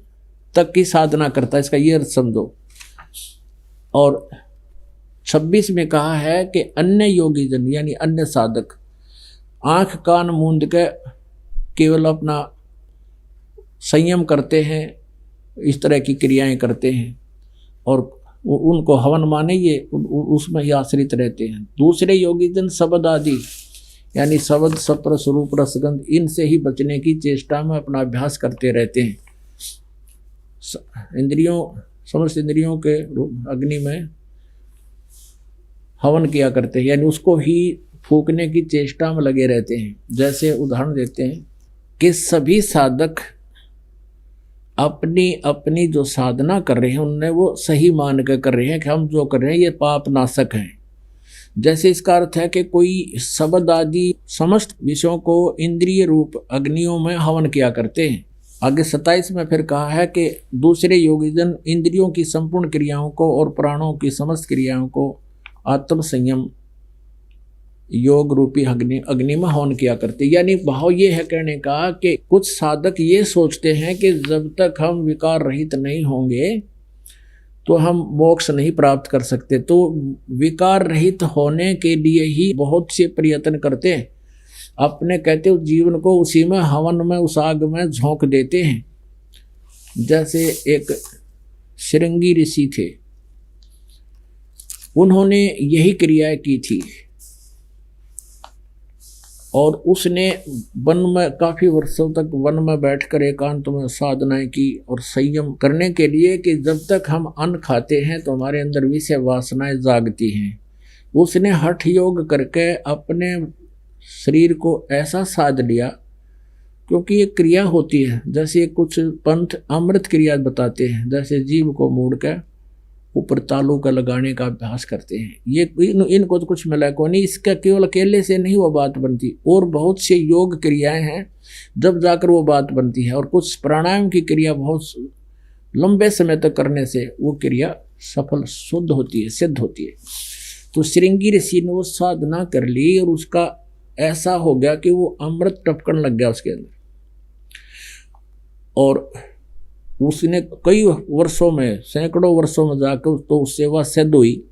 तक की साधना करता है। इसका ये अर्थ समझो। और 26 में कहा है कि अन्य योगी जन यानी अन्य साधक आंख कान मूंद के केवल अपना संयम करते हैं, इस तरह की क्रियाएं करते हैं, और उनको हवन माने ये उसमें ही आश्रित रहते हैं। दूसरे योगी जन शब्द आदि यानी शब्द, सप्र, स्वरूप, रसगंध इनसे ही बचने की चेष्टा में अपना अभ्यास करते रहते हैं। इंद्रियों, समस्त इंद्रियों के अग्नि में हवन किया करते हैं, यानी उसको ही फूकने की चेष्टा में लगे रहते हैं। जैसे उदाहरण देते हैं कि सभी साधक अपनी अपनी जो साधना कर रहे हैं उनने वो सही मान कर कर रहे हैं कि हम जो कर रहे हैं ये पाप नाशक हैं। जैसे इसका अर्थ है कि कोई शब्द आदि समस्त विषयों को इंद्रिय रूप अग्नियों में हवन किया करते हैं। आगे 27 में फिर कहा है कि दूसरे योगीजन इंद्रियों की संपूर्ण क्रियाओं को और प्राणों की समस्त क्रियाओं को आत्म संयम योग रूपी अग्नि में हवन किया करते। यानी भाव ये है कहने का कि कुछ साधक ये सोचते हैं कि जब तक हम विकार रहित नहीं होंगे तो हम मोक्ष नहीं प्राप्त कर सकते। तो विकार रहित होने के लिए ही बहुत से प्रयत्न करते हैं, अपने कहते उस जीवन को उसी में हवन में उस आग में झोंक देते हैं। जैसे एक श्रृंगी ऋषि थे, उन्होंने यही क्रिया की थी और उसने वन में काफी वर्षों तक वन में बैठकर एकांत में साधनाएं की और संयम करने के लिए कि जब तक हम अन्न खाते हैं तो हमारे अंदर विषय वासनाएं जागती हैं। उसने हठ योग करके अपने शरीर को ऐसा साध लिया, क्योंकि ये क्रिया होती है। जैसे कुछ पंथ अमृत क्रिया बताते हैं, जैसे जीव को मोड़ के ऊपर तालू का लगाने का अभ्यास करते हैं। ये इनको तो कुछ मिला को नहीं, इसका केवल अकेले से नहीं वो बात बनती, और बहुत से योग क्रियाएं हैं जब जाकर वो बात बनती है। और कुछ प्राणायाम की क्रिया बहुत लंबे समय तक करने से वो क्रिया सफल शुद्ध होती है, सिद्ध होती है। तो श्रृंगी ऋषि ने वो साधना कर ली और उसका ऐसा हो गया कि वो अमृत टपकन लग गया उसके अंदर, और उसने कई वर्षों में, सैकड़ों वर्षों में जाकर तो सेवा सिद्ध हुई।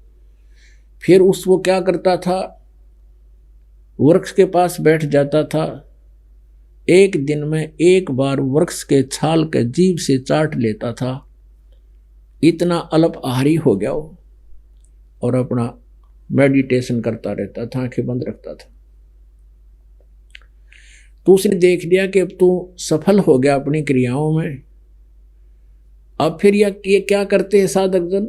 फिर वो क्या करता था, वृक्ष के पास बैठ जाता था, एक दिन में एक बार वृक्ष के छाल के जीभ से चाट लेता था। इतना अल्प आहारी हो गया वो, और अपना मेडिटेशन करता रहता था, आंखें बंद रखता था। तो उसने देख लिया कि अब तू सफल हो गया अपनी क्रियाओं में। अब फिर ये क्या करते हैं साधक जन,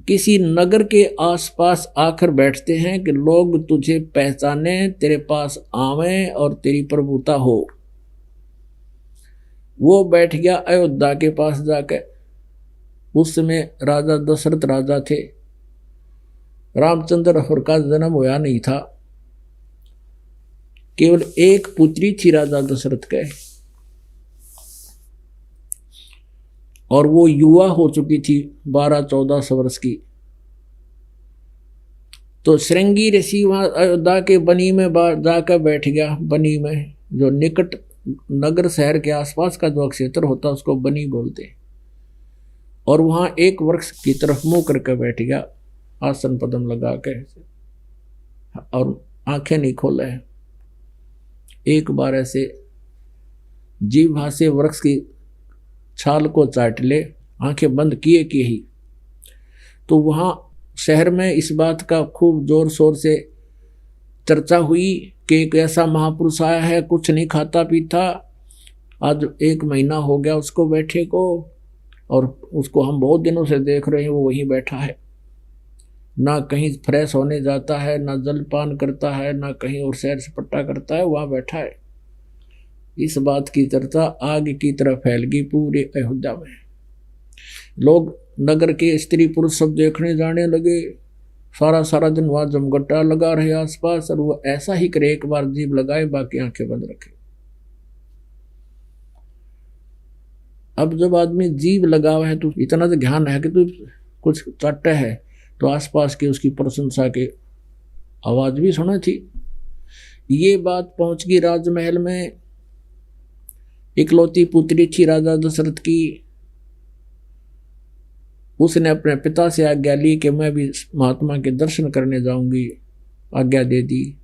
किसी नगर के आसपास आकर बैठते हैं कि लोग तुझे पहचाने, तेरे पास आवें और तेरी प्रभुता हो। वो बैठ गया अयोध्या के पास जाकर। उस समय राजा दशरथ राजा थे, रामचंद्र और का जन्म होया नहीं था, केवल एक पुत्री थी राजा दशरथ के, और वो युवा हो चुकी थी 12-14 वर्ष की। तो श्रृंगी ऋषि वहाँ अयोध्या के बनी में जाकर बैठ गया। बनी में जो निकट नगर शहर के आसपास का जो क्षेत्र होता है उसको बनी बोलते हैं। और वहाँ एक वृक्ष की तरफ मुंह करके बैठ गया, आसन पद्म लगा के, और आंखें नहीं खोले। एक बार ऐसे जीभ से वृक्ष की छाल को चाट ले, आंखें बंद किए कि ही। तो वहाँ शहर में इस बात का खूब जोर शोर से चर्चा हुई कि एक ऐसा महापुरुष आया है, कुछ नहीं खाता पीता, आज 1 महीना हो गया उसको बैठे को, और उसको हम बहुत दिनों से देख रहे हैं, वो वहीं बैठा है, ना कहीं फ्रेश होने जाता है, ना जलपान करता है, ना कहीं और सैर सपाटा करता है, वहाँ बैठा है। इस बात की चर्चा आग की तरह फैल गई पूरे अयोध्या में। लोग नगर के स्त्री पुरुष सब देखने जाने लगे। सारा दिन वहाँ जमघटा लगा रहे आसपास, और वो ऐसा ही करे, एक बार जीभ लगाए बाकी आंखें बंद रखे। अब जब आदमी जीभ लगा हुआ है तो इतना तो ध्यान है कि तू कुछ चाटे है, तो आसपास की उसकी प्रशंसा के आवाज भी सुना थी। ये बात पहुंच गई राजमहल में। इकलौती पुत्री थी राजा दशरथ की, उसने अपने पिता से आज्ञा ली कि मैं भी महात्मा के दर्शन करने जाऊंगी। आज्ञा दे दी।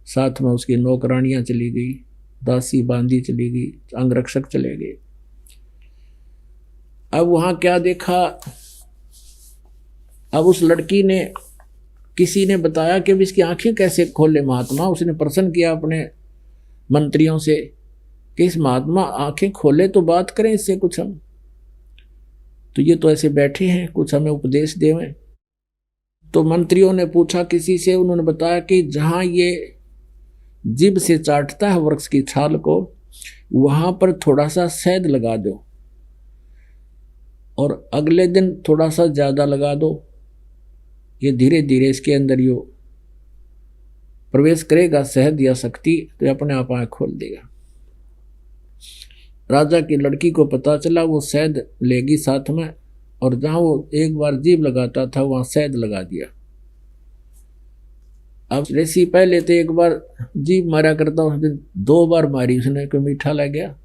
साथ में उसकी नौकरानियां चली गई, दासी बांदी चली गई, अंगरक्षक चले गए। अब वहां क्या देखा, अब उस लड़की ने, किसी ने बताया कि इसकी आंखें कैसे खोले महात्मा। उसने प्रश्न किया अपने मंत्रियों से कि इस महात्मा आंखें खोले तो बात करें इससे कुछ हम, तो ये तो ऐसे बैठे हैं, कुछ हमें उपदेश देवें। तो मंत्रियों ने पूछा किसी से, उन्होंने बताया कि जहां ये जिभ से चाटता है वृक्ष की छाल को, वहां पर थोड़ा सा शहद लगा दो, और अगले दिन थोड़ा सा ज्यादा लगा दो। ये धीरे धीरे इसके अंदर यो प्रवेश करेगा शहद या शक्ति, तो अपने आप आंख खोल देगा। राजा की लड़की को पता चला, वो शहद लेगी साथ में, और जहां वो एक बार जीभ लगाता था वहां शहद लगा दिया। अब ऋषि पहले तो एक बार जीभ मारा करता, उस दिन 2 बार मारी उसने, कोई मीठा लग गया।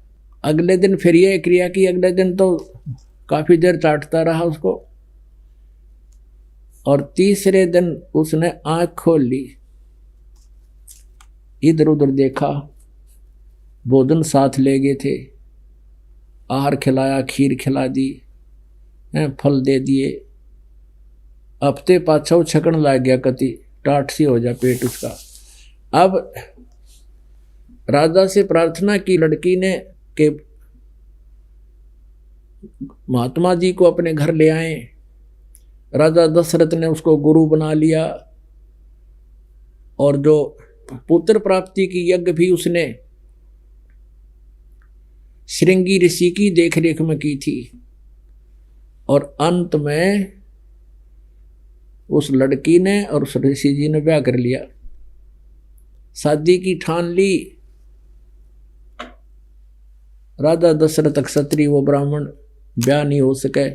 अगले दिन फिर ये क्रिया की, अगले दिन तो काफी देर चाटता रहा उसको, और तीसरे दिन उसने आंख खोल ली, इधर उधर देखा, भोजन साथ ले गए थे, आहार खिलाया, खीर खिला दी, फल दे दिए। हफ्ते पाछा छकन लग गया, कति टाट सी हो जा पेट उसका। अब राजा से प्रार्थना की लड़की ने कि महात्मा जी को अपने घर ले आए। राजा दशरथ ने उसको गुरु बना लिया, और जो पुत्र प्राप्ति की यज्ञ भी उसने श्रृंगी ऋषि की देखरेख में की थी। और अंत में उस लड़की ने और उस ऋषि जी ने ब्याह कर लिया, शादी की ठान ली। राजा दशरथ क्षत्रिय, वो ब्राह्मण, ब्याह नहीं हो सके,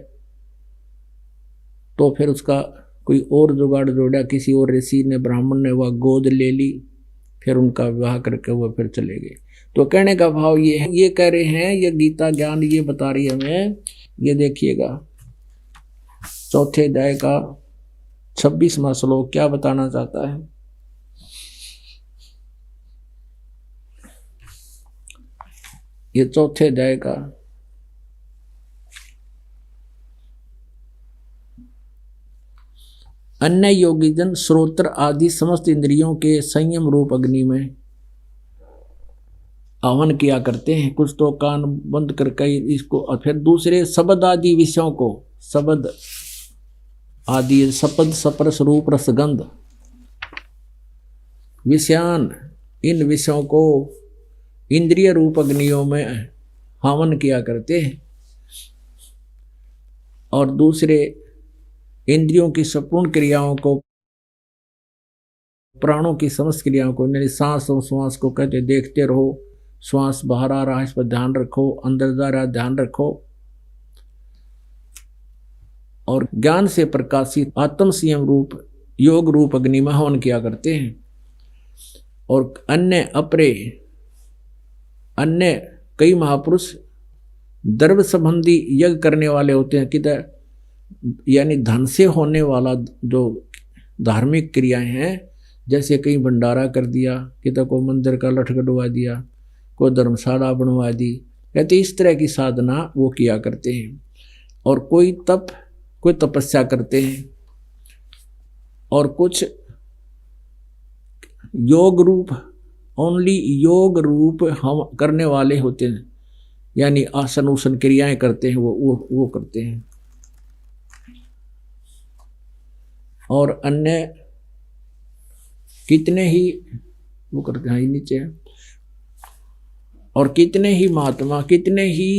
तो फिर उसका कोई और जुगाड़ जोड़ा, किसी और ऋषि ने, ब्राह्मण ने वह गोद ले ली, फिर उनका विवाह करके वो फिर चले गए। तो कहने का भाव ये है, ये कह रहे हैं, ये गीता ज्ञान ये बता रही है हमें। ये देखिएगा 4थे अध्याय का 26वां श्लोक क्या बताना चाहता है। ये 4थे अध्याय का अन्य योगीजन श्रोत्र आदि समस्त इंद्रियों के संयम रूप अग्नि में आह्वान किया करते हैं। कुछ तो कान बंद करके इसको, और फिर दूसरे शब्द आदि विषयों को, शब्द आदि सपद सपरस रूप रसगंध विषयान, इन विषयों को इंद्रिय रूप अग्नियों में हवन किया करते हैं। और दूसरे इंद्रियों की संपूर्ण क्रियाओं को, प्राणों की समस्त क्रियाओं को, यानी सांस और श्वास को कहते देखते रहो, श्वास बाहर आ रहा है इस पर ध्यान रखो, अंदर जा रहा है ध्यान रखो। और ज्ञान से प्रकाशित आत्म संयम रूप योग रूप अग्नि में हवन किया करते हैं। और अन्य कई महापुरुष द्रव्य संबंधी यज्ञ करने वाले होते हैं, किधर यानी धन से होने वाला जो धार्मिक क्रियाएं हैं, जैसे कहीं भंडारा कर दिया, किधर को मंदिर का लठ गड़वा दिया, कोई धर्मशाला बनवा दी, कहते इस तरह की साधना वो किया करते हैं। और कोई तपस्या करते हैं, और कुछ योग रूप हम करने वाले होते हैं, यानी आसन उसन क्रियाएं करते हैं, वो करते हैं। और अन्य कितने ही वो करते हैं नीचे। और कितने ही महात्मा, कितने ही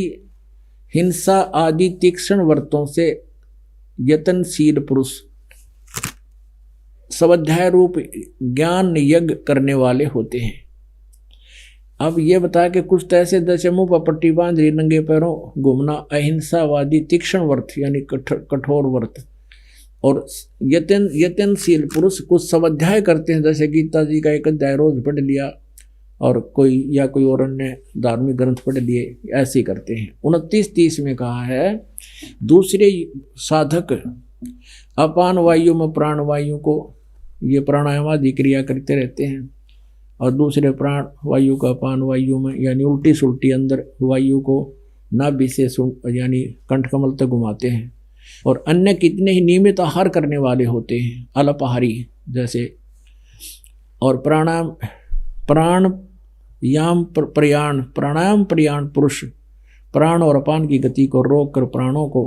हिंसा आदि तीक्ष्ण व्रतों से यत्नशील पुरुष स्वाध्याय रूप ज्ञान यज्ञ करने वाले होते हैं। अब ये बता के कुछ तो ऐसे जैसे मुंह पर पट्टी बांध रही, नंगे पैरों घूमना, अहिंसावादी तीक्ष्ण व्रत यानी कठोर व्रत। और यत्नशील पुरुष कुछ स्वाध्याय करते हैं, जैसे गीता जी का एक अध्याय रोज पढ़ लिया, और कोई और अन्य धार्मिक ग्रंथ पढ़ लिए, ऐसे करते हैं। 29-30 में कहा है, दूसरे साधक अपान वायु में प्राण वायु को ये प्राणायाम आदि क्रिया करते रहते हैं, और दूसरे प्राण वायु का अपान वायु में यानी उल्टी सुल्टी अंदर वायु को नाभि से यानी कंठकमल तक घुमाते हैं। और अन्य कितने ही नियमित आहार करने वाले होते हैं, अल्पाहारी जैसे। और प्राणायाम प्रयाण पुरुष प्राण और अपान की गति को रोक कर प्राणों को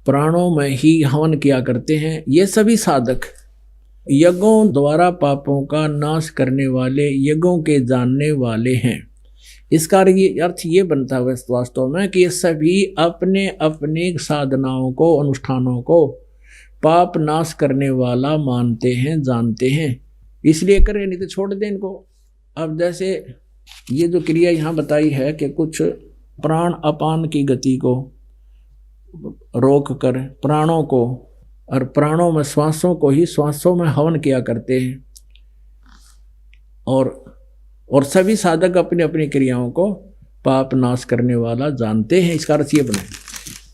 प्राणों में ही हवन किया करते हैं। ये सभी साधक यज्ञों द्वारा पापों का नाश करने वाले, यज्ञों के जानने वाले हैं। इसका अर्थ ये बनता है वास्तव में कि ये सभी अपने अपने साधनाओं को, अनुष्ठानों को पाप नाश करने वाला मानते हैं, जानते हैं, इसलिए करें, नहीं तो छोड़ दें इनको। अब जैसे ये जो क्रिया यहाँ बताई है कि कुछ प्राण अपान की गति को रोक कर प्राणों को, और प्राणों में श्वासों को ही श्वासों में हवन किया करते हैं। और सभी साधक अपनी अपनी क्रियाओं को पाप नाश करने वाला जानते हैं। इसका अर्थ ये बनाए,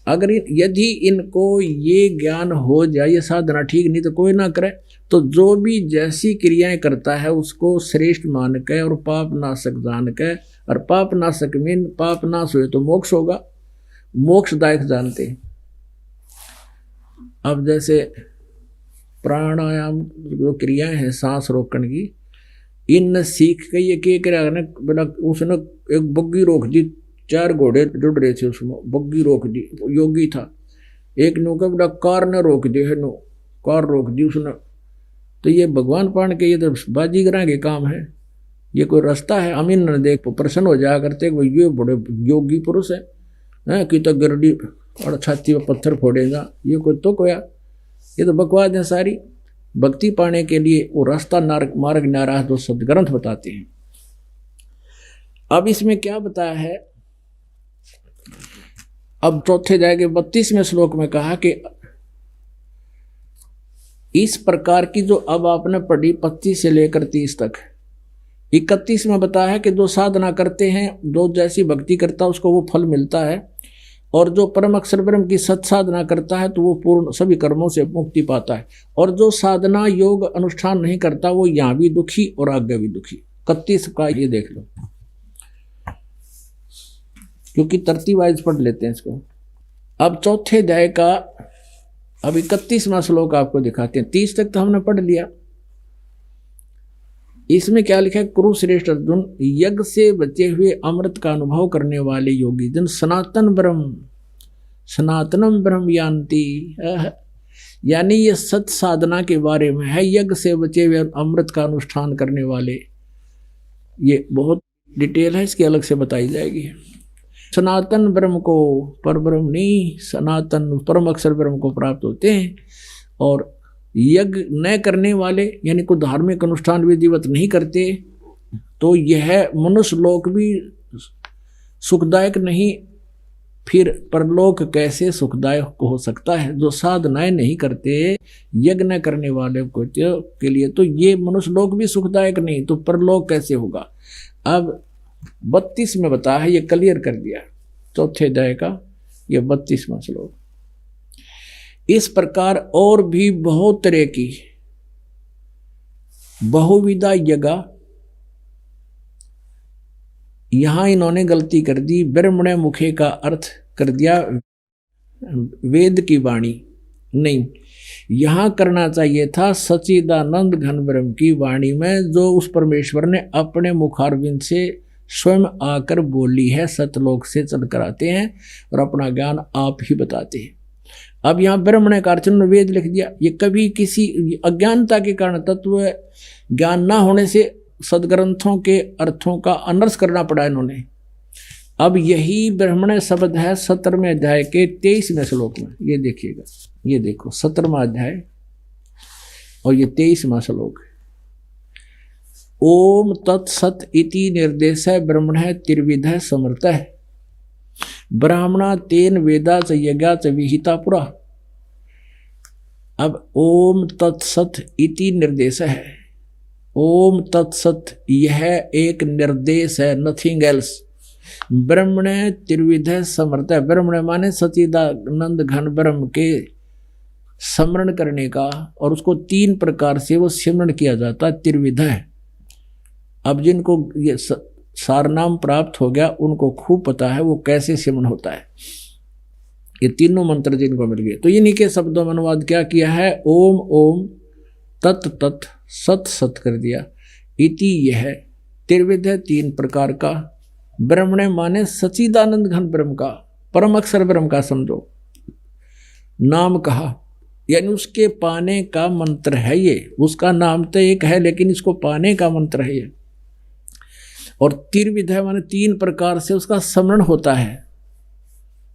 अगर यदि इनको ये ज्ञान हो जाए, ये साधना ठीक, नहीं तो कोई ना करे, तो जो भी जैसी क्रियाएं करता है उसको श्रेष्ठ मान के और पाप नाशक जान के, और पाप नाशक मीन पाप नाश हुए तो मोक्ष होगा, मोक्षदायक जानते हैं। अब जैसे प्राणायाम जो क्रियाएं हैं सांस रोकने की, इन सीख के ये क्या करा, बोला उसने एक बग्गी रोक दी, 4 घोड़े जुड़ रहे थे उसमें, बग्गी रोक दी, योगी था। एक नो का बोला कार ने रोक दी है, नो कार रोक दी उसने। तो ये भगवान पान के ये तो बाजीगरा के काम है, ये कोई रास्ता है? अमीन ने देख प्रसन्न हो जाया करते, ये बड़े योगी पुरुष है कि तो गिरडी और छाती में पत्थर फोड़ेगा, ये कोई तो कोया, ये तो बकवास है सारी। भक्ति पाने के लिए वो रास्ता मार्ग नाराज जो सदग्रंथ बताते हैं। अब इसमें क्या बताया है, अब चौथे अध्याय के 32वें श्लोक में कहा कि इस प्रकार की जो अब आपने पढ़ी 25 से लेकर 30 तक, 31 में बताया है कि जो साधना करते हैं, जो जैसी भक्ति करता है उसको वो फल मिलता है, और जो परम अक्षर ब्रह्म की सत साधना करता है तो वो पूर्ण सभी कर्मों से मुक्ति पाता है। और जो साधना योग अनुष्ठान नहीं करता वो यहाँ भी दुखी और आगे भी दुखी। 31 का ये देख लो, क्योंकि तरतीब वाइज पढ़ लेते हैं इसको। अब चौथे अध्याय का अब 31वां श्लोक आपको दिखाते हैं। 30 तक तो हमने पढ़ लिया। इसमें क्या लिखा है, कुरुश्रेष्ठ अर्जुन, यज्ञ से बचे हुए अमृत का अनुभव करने वाले योगी जन सनातनम ब्रह्म यान्ति, यानी ये सत साधना के बारे में है। यज्ञ से बचे हुए अमृत का अनुष्ठान करने वाले, ये बहुत डिटेल है, इसकी अलग से बताई जाएगी। सनातन ब्रह्म को, पर ब्रह्म नहीं, सनातन परम अक्षर ब्रह्म को प्राप्त होते हैं। और यज्ञ न करने वाले यानी कोई धार्मिक अनुष्ठान विधिवत नहीं करते तो यह मनुष्य लोक भी सुखदायक नहीं फिर परलोक कैसे सुखदायक हो सकता है? जो साधनाएं नहीं करते यज्ञ करने वाले को के लिए तो ये मनुष्य लोक भी सुखदायक नहीं, तो परलोक कैसे होगा? अब 32 में बताया है, ये क्लियर कर दिया चौथे अध्याय का ये 32वां श्लोक। इस प्रकार और भी बहुत तरह की बहुविधा यज्ञ, यहां इन्होंने गलती कर दी, ब्रह्मणे मुखे का अर्थ कर दिया वेद की वाणी, नहीं, यहां करना चाहिए था सच्चिदानंद घन ब्रह्म की वाणी में, जो उस परमेश्वर ने अपने मुखारविंद से स्वयं आकर बोली है, सतलोक से चल कर आते हैं और अपना ज्ञान आप ही बताते हैं। अब यहाँ ब्रह्मणे का अर्थ वेद लिख दिया, ये कभी किसी अज्ञानता के कारण, तत्व ज्ञान ना होने से सदग्रंथों के अर्थों का अनर्थ करना पड़ा इन्होंने। अब यही ब्रह्मणे शब्द है 17वें अध्याय के 23वें श्लोक में, ये देखिएगा, ये देखो 17वां अध्याय और ये 23वां श्लोक। ओम तत्सत इति निर्देश ब्रह्मण त्रिविध समर्थ है, ब्राह्मणा तेन वेदा च यज्ञा च विहिता पुरा। अब ओम तत्सत इति निर्देश है, ओम तत्सत यह एक निर्देश है, नथिंग एल्स। ब्रह्मण त्रिविध समर्थ है, ब्रह्मण माने सच्चिदानंद घन ब्रह्म के स्मरण करने का, और उसको 3 प्रकार से वो सिमरण किया जाता है, त्रिविध है। अब जिनको ये सारनाम प्राप्त हो गया उनको खूब पता है वो कैसे सिमरण होता है। ये तीनों मंत्र जिनको मिल गए, तो इन्हीं के शब्दों में अनुवाद क्या किया है, ओम ओम, तत् तत्, सत सत कर दिया, इति यह, त्रिविध 3 प्रकार का, ब्रह्मणे माने सच्चिदानंद घन ब्रह्म का, परम अक्षर ब्रह्म का समझो, नाम कहा, यानी उसके पाने का मंत्र है ये, उसका नाम तो एक है लेकिन इसको पाने का मंत्र है ये। और त्रिविध माने 3 प्रकार से उसका स्मरण होता है,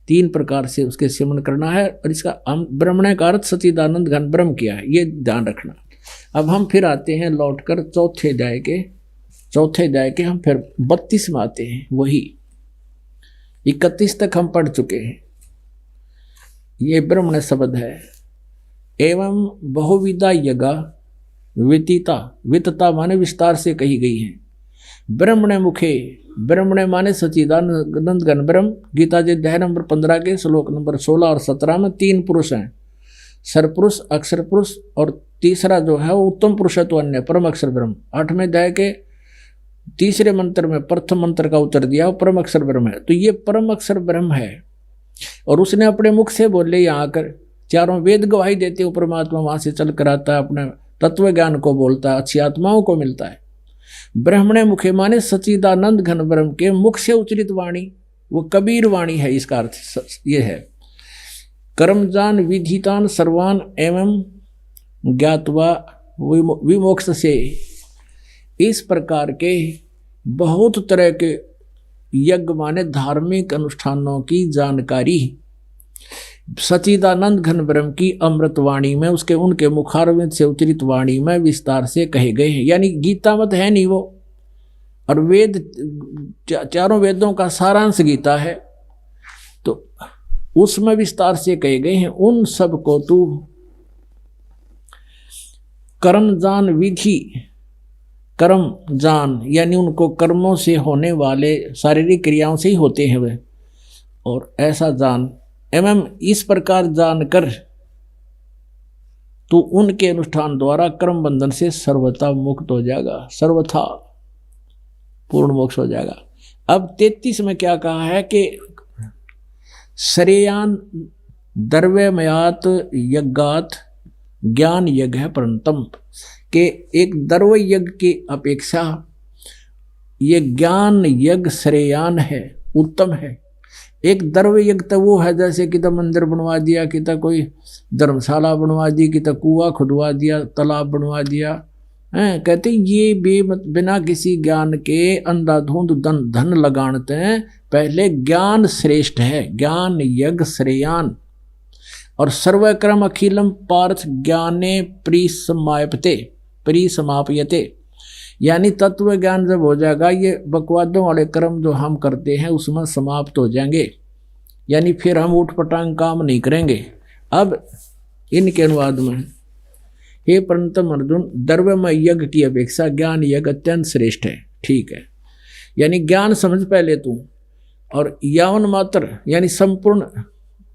3 प्रकार से उसके स्मरण करना है, और इसका ब्रह्मणे का अर्थ सच्चिदानंद घन ब्रह्म किया है, ये ध्यान रखना। अब हम फिर आते हैं लौटकर चौथे अध्याय के हम फिर 32 में आते हैं, वही 31 तक हम पढ़ चुके हैं। ये ब्रह्मण शब्द है। एवं बहुविधा यज्ञ वितिता, वितता माने विस्तार से कही गई है। ब्रह्मणे मुखे, ब्रह्मणे माने सच्चिदानंद घन ब्रह्म, गीता जी अध्याय नंबर 15 के श्लोक नंबर 16 और 17 में 3 पुरुष हैं, सरपुरुष, अक्षर पुरुष, और तीसरा जो है वो उत्तम पुरुष है तो अन्य परम अक्षर ब्रह्म। 8वें अध्याय के 3रे मंत्र में प्रथम मंत्र का उत्तर दिया, वो परम अक्षर ब्रह्म है। तो ये परम अक्षर ब्रह्म है, और उसने अपने मुख से बोले, यहाँ आकर 4 वेद गवाही देते हो, परमात्मा वहां से चल कर आता है, अपने तत्व ज्ञान को बोलता है, अच्छी आत्माओं को मिलता है। ब्रह्मणे मुखे माने सच्चिदानंद घन ब्रह्म के मुख से उच्चरित वाणी, वो कबीर वाणी है, इसका अर्थ ये है। कर्मजान विधितान सर्वान एवं ज्ञातवा विमोक्ष से, इस प्रकार के बहुत तरह के यज्ञ माने धार्मिक अनुष्ठानों की जानकारी सच्चिदानंद घन ब्रह्म की अमृत वाणी में, उसके उनके मुखारविंद से उच्चरित वाणी में विस्तार से कहे गए हैं। यानी गीता मत है नहीं वो, और वेद 4 वेदों का सारांश गीता है, तो उसमें विस्तार से कहे गए हैं। उन सब को तू कर्म जान विधि, कर्म जान यानी उनको कर्मों से होने वाले शारीरिक क्रियाओं से ही होते हैं वे, और ऐसा जान एवं इस प्रकार जानकर तो उनके अनुष्ठान द्वारा कर्म बंधन से सर्वथा मुक्त हो जाएगा, सर्वथा पूर्ण मोक्ष हो जाएगा। अब 33 में क्या कहा है कि श्रेयान द्रव्यमयात यज्ञात ज्ञान यज्ञ है परंतम, के एक द्रव्य यज्ञ की अपेक्षा ये ज्ञान यज्ञ श्रेयान है, उत्तम है। एक द्रव्य यज्ञ तो वो है जैसे कि तो मंदिर बनवा दिया, कि तो कोई धर्मशाला बनवा दी, कि तो कुआं खुदवा दिया, तालाब बनवा दिया, हैं। कहते ये बिना किसी ज्ञान के अंधाधुंध धन लगाते हैं। पहले ज्ञान श्रेष्ठ है, ज्ञान यज्ञ श्रेयान। और सर्वक्रम अखिलम पार्थ ज्ञाने परिसमाप्यते, यानी तत्व ज्ञान जब हो जाएगा, ये बकवादों वाले कर्म जो हम करते हैं उसमें समाप्त हो जाएंगे। यानी फिर हम उठ पटांग काम नहीं करेंगे। अब इनके अनुवाद में, हे परंतम अर्जुन, द्रव्यमय यज्ञ की अपेक्षा ज्ञान यज्ञ अत्यंत श्रेष्ठ है। ठीक है, यानी ज्ञान समझ पहले तू, और यावन मात्र यानी संपूर्ण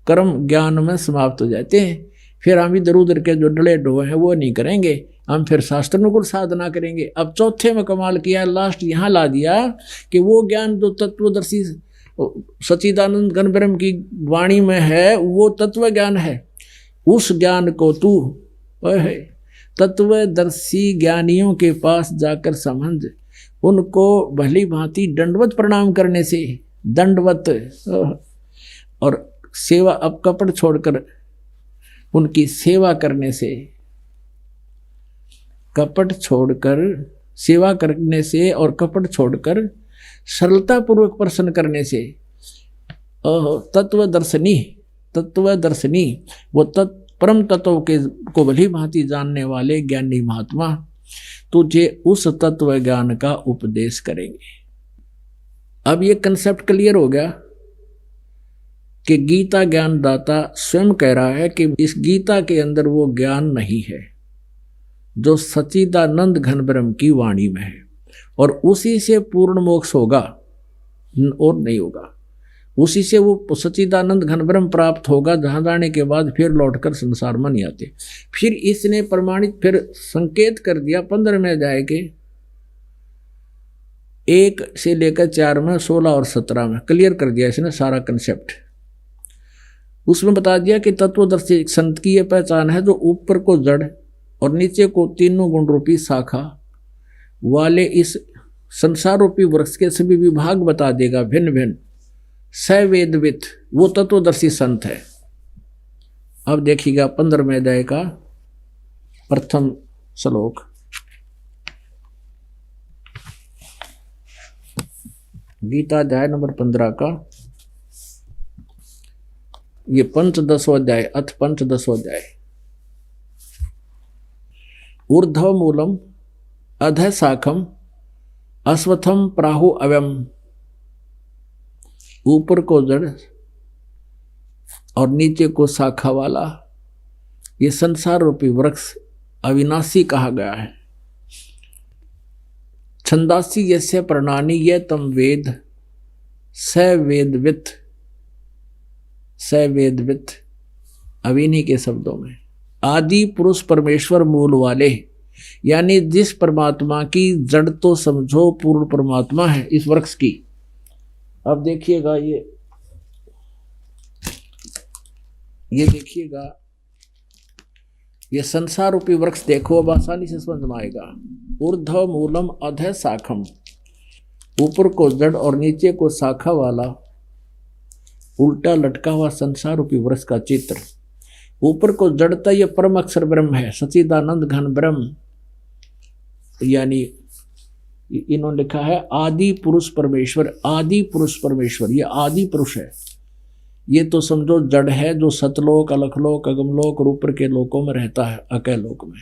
कर्म ज्ञान में समाप्त हो जाते हैं। फिर हम इधर उधर के जो डले डोए हैं वो नहीं करेंगे, हम फिर शास्त्रानुकूल साधना करेंगे। अब चौथे में कमाल किया, लास्ट यहाँ ला दिया कि वो ज्ञान जो तत्वदर्शी सच्चिदानंद घन ब्रह्म की वाणी में है वो तत्व ज्ञान है। उस ज्ञान को तू तत्वदर्शी ज्ञानियों के पास जाकर समझ, उनको भली भांति दंडवत प्रणाम करने से, दंडवत, और सेवा, अब कपट छोड़कर उनकी सेवा करने से, कपट छोड़कर सेवा करने से और कपट छोड़कर सरलता पूर्वक प्रश्न करने से, तत्वदर्शनी वो परम तत्व के को भली भांति जानने वाले ज्ञानी महात्मा तुझे उस तत्व ज्ञान का उपदेश करेंगे। अब ये कंसेप्ट क्लियर हो गया कि गीता ज्ञान दाता स्वयं कह रहा है कि इस गीता के अंदर वो ज्ञान नहीं है जो सच्चिदानंद घन ब्रह्म की वाणी में है, और उसी से पूर्ण मोक्ष होगा और नहीं होगा। उसी से वो सच्चिदानंद घन ब्रह्म प्राप्त होगा, जहां जाने के बाद फिर लौटकर संसार में नहीं आते। फिर इसने प्रमाणित, फिर संकेत कर दिया 15 में अध्याय के 1 से लेकर 4 में, 16 और 17 में क्लियर कर दिया इसने सारा कंसेप्ट। उसमें बता दिया कि तत्वदर्शी संत की यह पहचान है जो ऊपर को जड़ और नीचे को तीनों गुण रूपी शाखा वाले इस संसार रूपी वृक्ष के सभी विभाग बता देगा भिन्न भिन्न, सवेदवित, वो तत्वदर्शी संत है। अब देखिएगा 15वें अध्याय का प्रथम श्लोक, गीता अध्याय नंबर 15 का ये पंचदशो अध्याय, अथ पंचदशो अध्याय। ऊर्ध्व मूलम अधः शाखम अश्वत्थम प्राहु अव्यम, ऊपर को जड़ और नीचे को शाखा वाला ये संसार रूपी वृक्ष अविनाशी कहा गया है। छंदासी यस्य प्रणानी ये तम वेद सवेदवित, सवेदवित अविनी के शब्दों में आदि पुरुष परमेश्वर मूल वाले, यानी जिस परमात्मा की जड़ तो समझो पूर्ण परमात्मा है इस वृक्ष की। अब देखिएगा ये देखिएगा, ये संसार रूपी वृक्ष देखो, अब आसानी से समझ में आएगा। ऊर्ध्व मूलम अधः शाखम, ऊपर को जड़ और नीचे को शाखा वाला उल्टा लटका हुआ संसार रूपी वृक्ष का चित्र। ऊपर को जड़ता ये परम अक्षर ब्रह्म है, सच्चिदानंद घन ब्रह्म, यानी इन्होंने लिखा है आदि पुरुष परमेश्वर। आदि पुरुष परमेश्वर, ये आदि पुरुष है। ये तो समझो जड़ है जो सतलोक, अलखलोक, अगमलोक और ऊपर के लोकों में रहता है, अकय लोक में।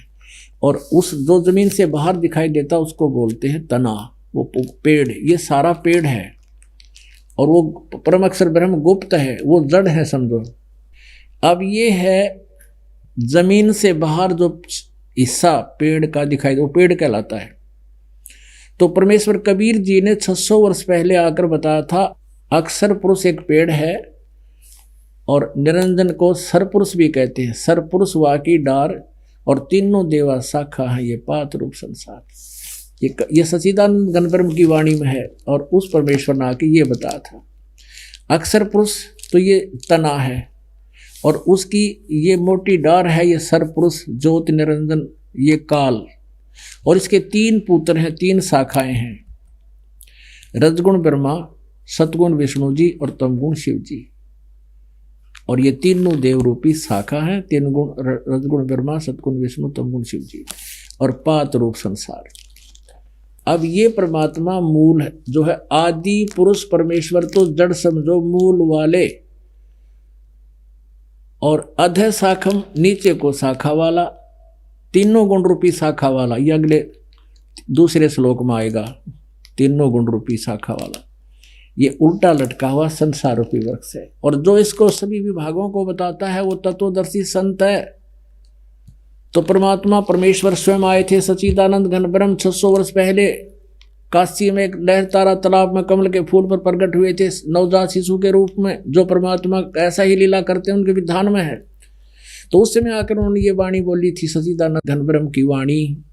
और उस जो जमीन से बाहर दिखाई देता उसको बोलते हैं तना, वो पेड़, ये सारा पेड़ है। और वो परम अक्षर ब्रह्म गुप्त है, वो जड़ है समझो। अब ये है जमीन से बाहर जो हिस्सा पेड़ का दिखाई दे, वो पेड़ कहलाता है। तो परमेश्वर कबीर जी ने 600 वर्ष पहले आकर बताया था अक्षर पुरुष एक पेड़ है, और निरंजन को सरपुरुष भी कहते हैं। सरपुरुष वा की डार और तीनों देवा शाखा है, ये पात रूप संसार। ये सच्चिदानंद घन ब्रह्म की वाणी में है, और उस परमेश्वर ने आके ये बताया था। अक्षर पुरुष तो ये तना है, और उसकी ये मोटी डार है, ये सरपुरुष ज्योति निरंजन, ये काल। और इसके 3 पुत्र हैं, 3 शाखाएं हैं, रजगुण ब्रह्मा, सतगुण विष्णु जी और तमगुण शिव जी। और ये तीनों देव रूपी शाखा हैं, 3 गुण, रजगुण ब्रह्मा, सतगुण विष्णु, तमगुण शिव जी, और पात रूप संसार। अब ये परमात्मा मूल है, जो है आदि पुरुष परमेश्वर, तो जड़ समझो मूल वाले, और अधः शाखम नीचे को शाखा वाला, तीनों गुण रूपी शाखा वाला। ये अगले दूसरे श्लोक में आएगा, तीनों गुण रूपी शाखा वाला। ये उल्टा लटका हुआ संसार रूपी वृक्ष है। और जो इसको सभी विभागों को बताता है वो तत्वदर्शी संत है। तो परमात्मा परमेश्वर स्वयं आए थे सच्चिदानंद घन ब्रह्म 600 वर्ष पहले काशी में एक लहरतारा तालाब में कमल के फूल पर प्रकट हुए थे नवजात शिशु के रूप में। जो परमात्मा ऐसा ही लीला करते हैं उनके विधान में है। तो उस समय आकर उन्होंने ये वाणी बोली थी सच्चिदानंद घन ब्रह्म की वाणी।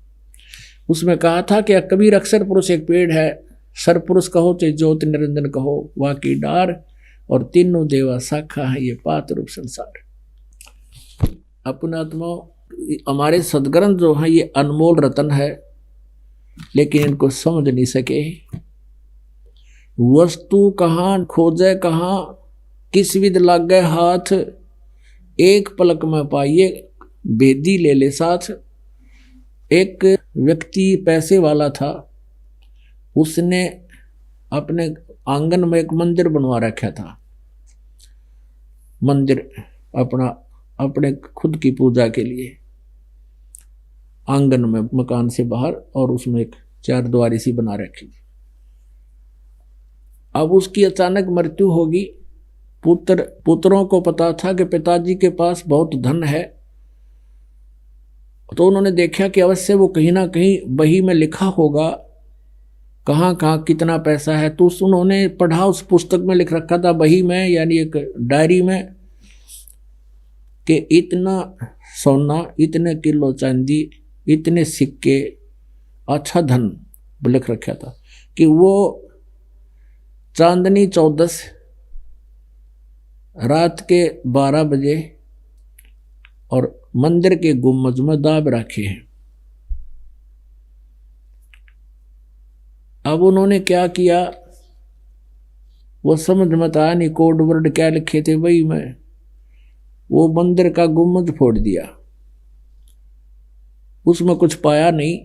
उसमें कहा था कि कबीर अक्षर पुरुष एक पेड़ है, सर पुरुष कहो चाहे ज्योत निरंजन कहो, वाकी डार और तीनों देवा शाखा है, ये पात रूप संसार। अपने आत्मा हमारे सदग्रंथ जो है ये अनमोल रतन है, लेकिन इनको समझ नहीं सके। वस्तु कहाँ खोजे कहाँ, किस विध लग गए हाथ, एक पलक में पाइए बेदी ले ले साथ। एक व्यक्ति पैसे वाला था, उसने अपने आंगन में एक मंदिर बनवा रखा था। मंदिर अपने खुद की पूजा के लिए आंगन में मकान से बाहर, और उसमें एक चारद्वारी सी बना रखी। अब उसकी अचानक मृत्यु होगी। पुत्रों को पता था कि पिताजी के पास बहुत धन है, तो उन्होंने देखा कि अवश्य वो कहीं ना कहीं बही में लिखा होगा कहाँ कहाँ कितना पैसा है। तो उन्होंने पढ़ा, उस पुस्तक में लिख रखा था बही में, यानी एक डायरी में, कि इतना सोना, इतने किलो चांदी, इतने सिक्के, अच्छा धन लिख रखा था। कि वो चांदनी 14 रात के 12 बजे और मंदिर के गुम्बद में दाब रखे हैं। अब उन्होंने क्या किया वो समझ मत आया नहीं, कोड वर्ड क्या लिखे थे वही में, वो मंदिर का गुम्बद फोड़ दिया। उसमें कुछ पाया नहीं।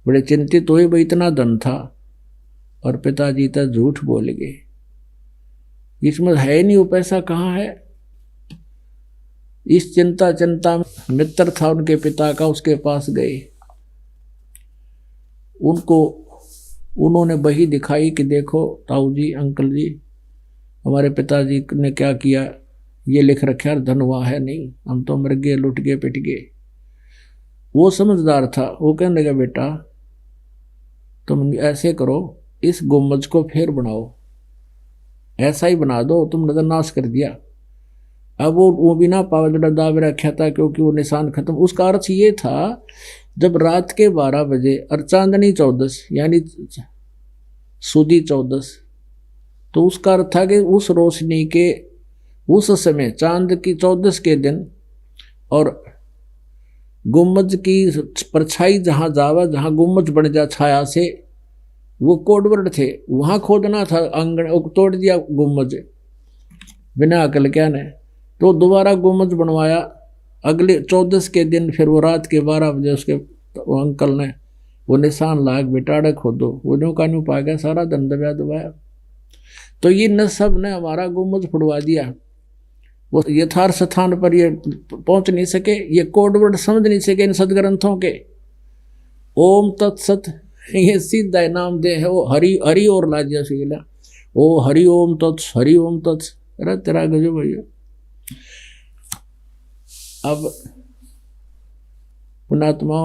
बड़े चिंतित हुए, भाई इतना धन था और पिताजी तो झूठ बोल गए, इसमें है नहीं, वो पैसा कहाँ है। इस चिंता मित्र था उनके पिता का, उसके पास गए। उन्होंने बही दिखाई कि देखो ताऊ जी, अंकल जी, हमारे पिताजी ने क्या किया, ये लिख रखा है, धन वहाँ है नहीं, हम तो मर गए, लुट गए, पिट गए। वो समझदार था, वो कहने लगा बेटा तुम ऐसे करो, इस गुम्बद को फिर बनाओ, ऐसा ही बना दो, तुम नजरनाश कर दिया। अब वो बिना पावड़ा दाव रखा था क्योंकि वो निशान खत्म। उसका अर्थ ये था जब रात के 12 बजे और चांदनी 14 यानी सुदी 14, तो उसका अर्थ था कि उस रोशनी के उस समय चांद की 14 के दिन और गुम्बद की परछाई जहाँ जावा, जहाँ गुम्बद बन जा छाया से, वो कोडवर्ड थे, वहाँ खोदना था आंगन, तोड़ दिया गुम्बद बिना अकल क्या ने। तो दोबारा गुम्बद बनवाया अगले 14 के दिन। फिर वो रात के 12 बजे उसके अंकल ने वो निशान लाग बेटाड़े खोदो, वो न्यू का न्यू पा गया, सारा धन दबाया। तो ये न सब ने हमारा गुम्बद फुड़वा दिया। वो यथार्थ स्थान पर ये पहुंच नहीं सके, ये कोडवर्ड समझ नहीं सके इन सदग्रंथों के। ओम तत्सत ये सीधा नाम दे है, वो हरि और लाजिया सीला, ओ हरि ओम तत्स, हरि ओम तत्स। अरे तेरा गजब भैया। अब पुणात्मा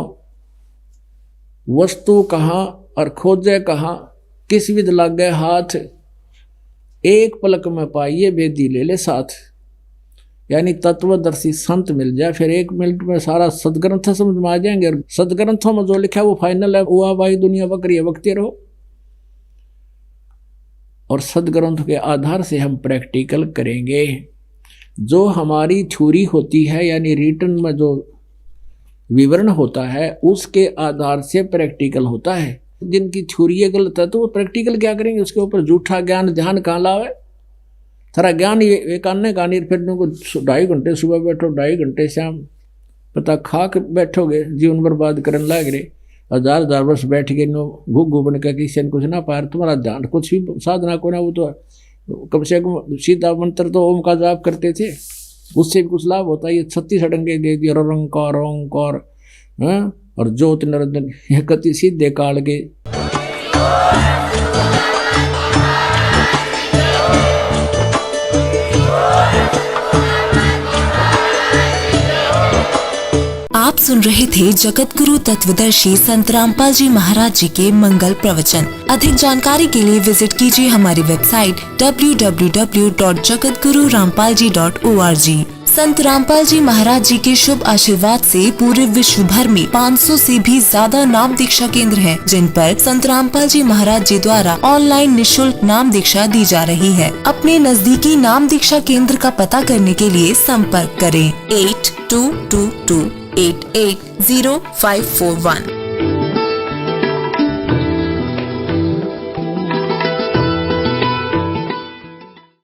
वस्तु कहाँ और खोजे कहाँ, किस विध लग गए हाथ, एक पलक में पाइए बेदी ले ले साथ। यानी तत्वदर्शी संत मिल जाए, फिर 1 मिनट में सारा सदग्रंथ समझ में आ जाएंगे। और सदग्रंथों में जो लिखा है वो फाइनल है, वो भाई दुनिया बकरी है, बकते रहो। और सदग्रंथ के आधार से हम प्रैक्टिकल करेंगे। जो हमारी थ्योरी होती है यानी रिटन में जो विवरण होता है, उसके आधार से प्रैक्टिकल होता है। जिनकी थ्योरी गलत है तो वो प्रैक्टिकल क्या करेंगे, उसके ऊपर झूठा ज्ञान ध्यान कहाँ लावे। सारा ज्ञान एक आने का नहीं, फिर तुमको 2.5 घंटे सुबह बैठो, 2.5 घंटे शाम, पता खा के बैठोगे, जीवन बर्बाद करने लग रहे। 1000 वर्ष बैठ के घुघू बन के किसी ने कुछ ना पाया, तुम्हारा ध्यान कुछ भी साधना को ना, वो तो कम से कम सीधा मंत्र तो ओम का जाप करते थे, उससे भी कुछ लाभ होता है। ये 36 अडंगे दे दिए, रंकार ओंकार और ज्योत निरंजन, यह कति सीधे काल के। सुन रहे थे जगत गुरु तत्वदर्शी संत रामपाल जी महाराज जी के मंगल प्रवचन। अधिक जानकारी के लिए विजिट कीजिए हमारी वेबसाइट www.jagatgururampalji.org। संत रामपाल जी महाराज जी के शुभ आशीर्वाद से पूरे विश्व भर में 500 से भी ज्यादा नाम दीक्षा केंद्र हैं, जिन पर संत रामपाल जी महाराज जी द्वारा ऑनलाइन निशुल्क नाम दीक्षा दी जा रही है। अपने नजदीकी नाम दीक्षा केंद्र का पता करने के लिए संपर्क करें 8222880541।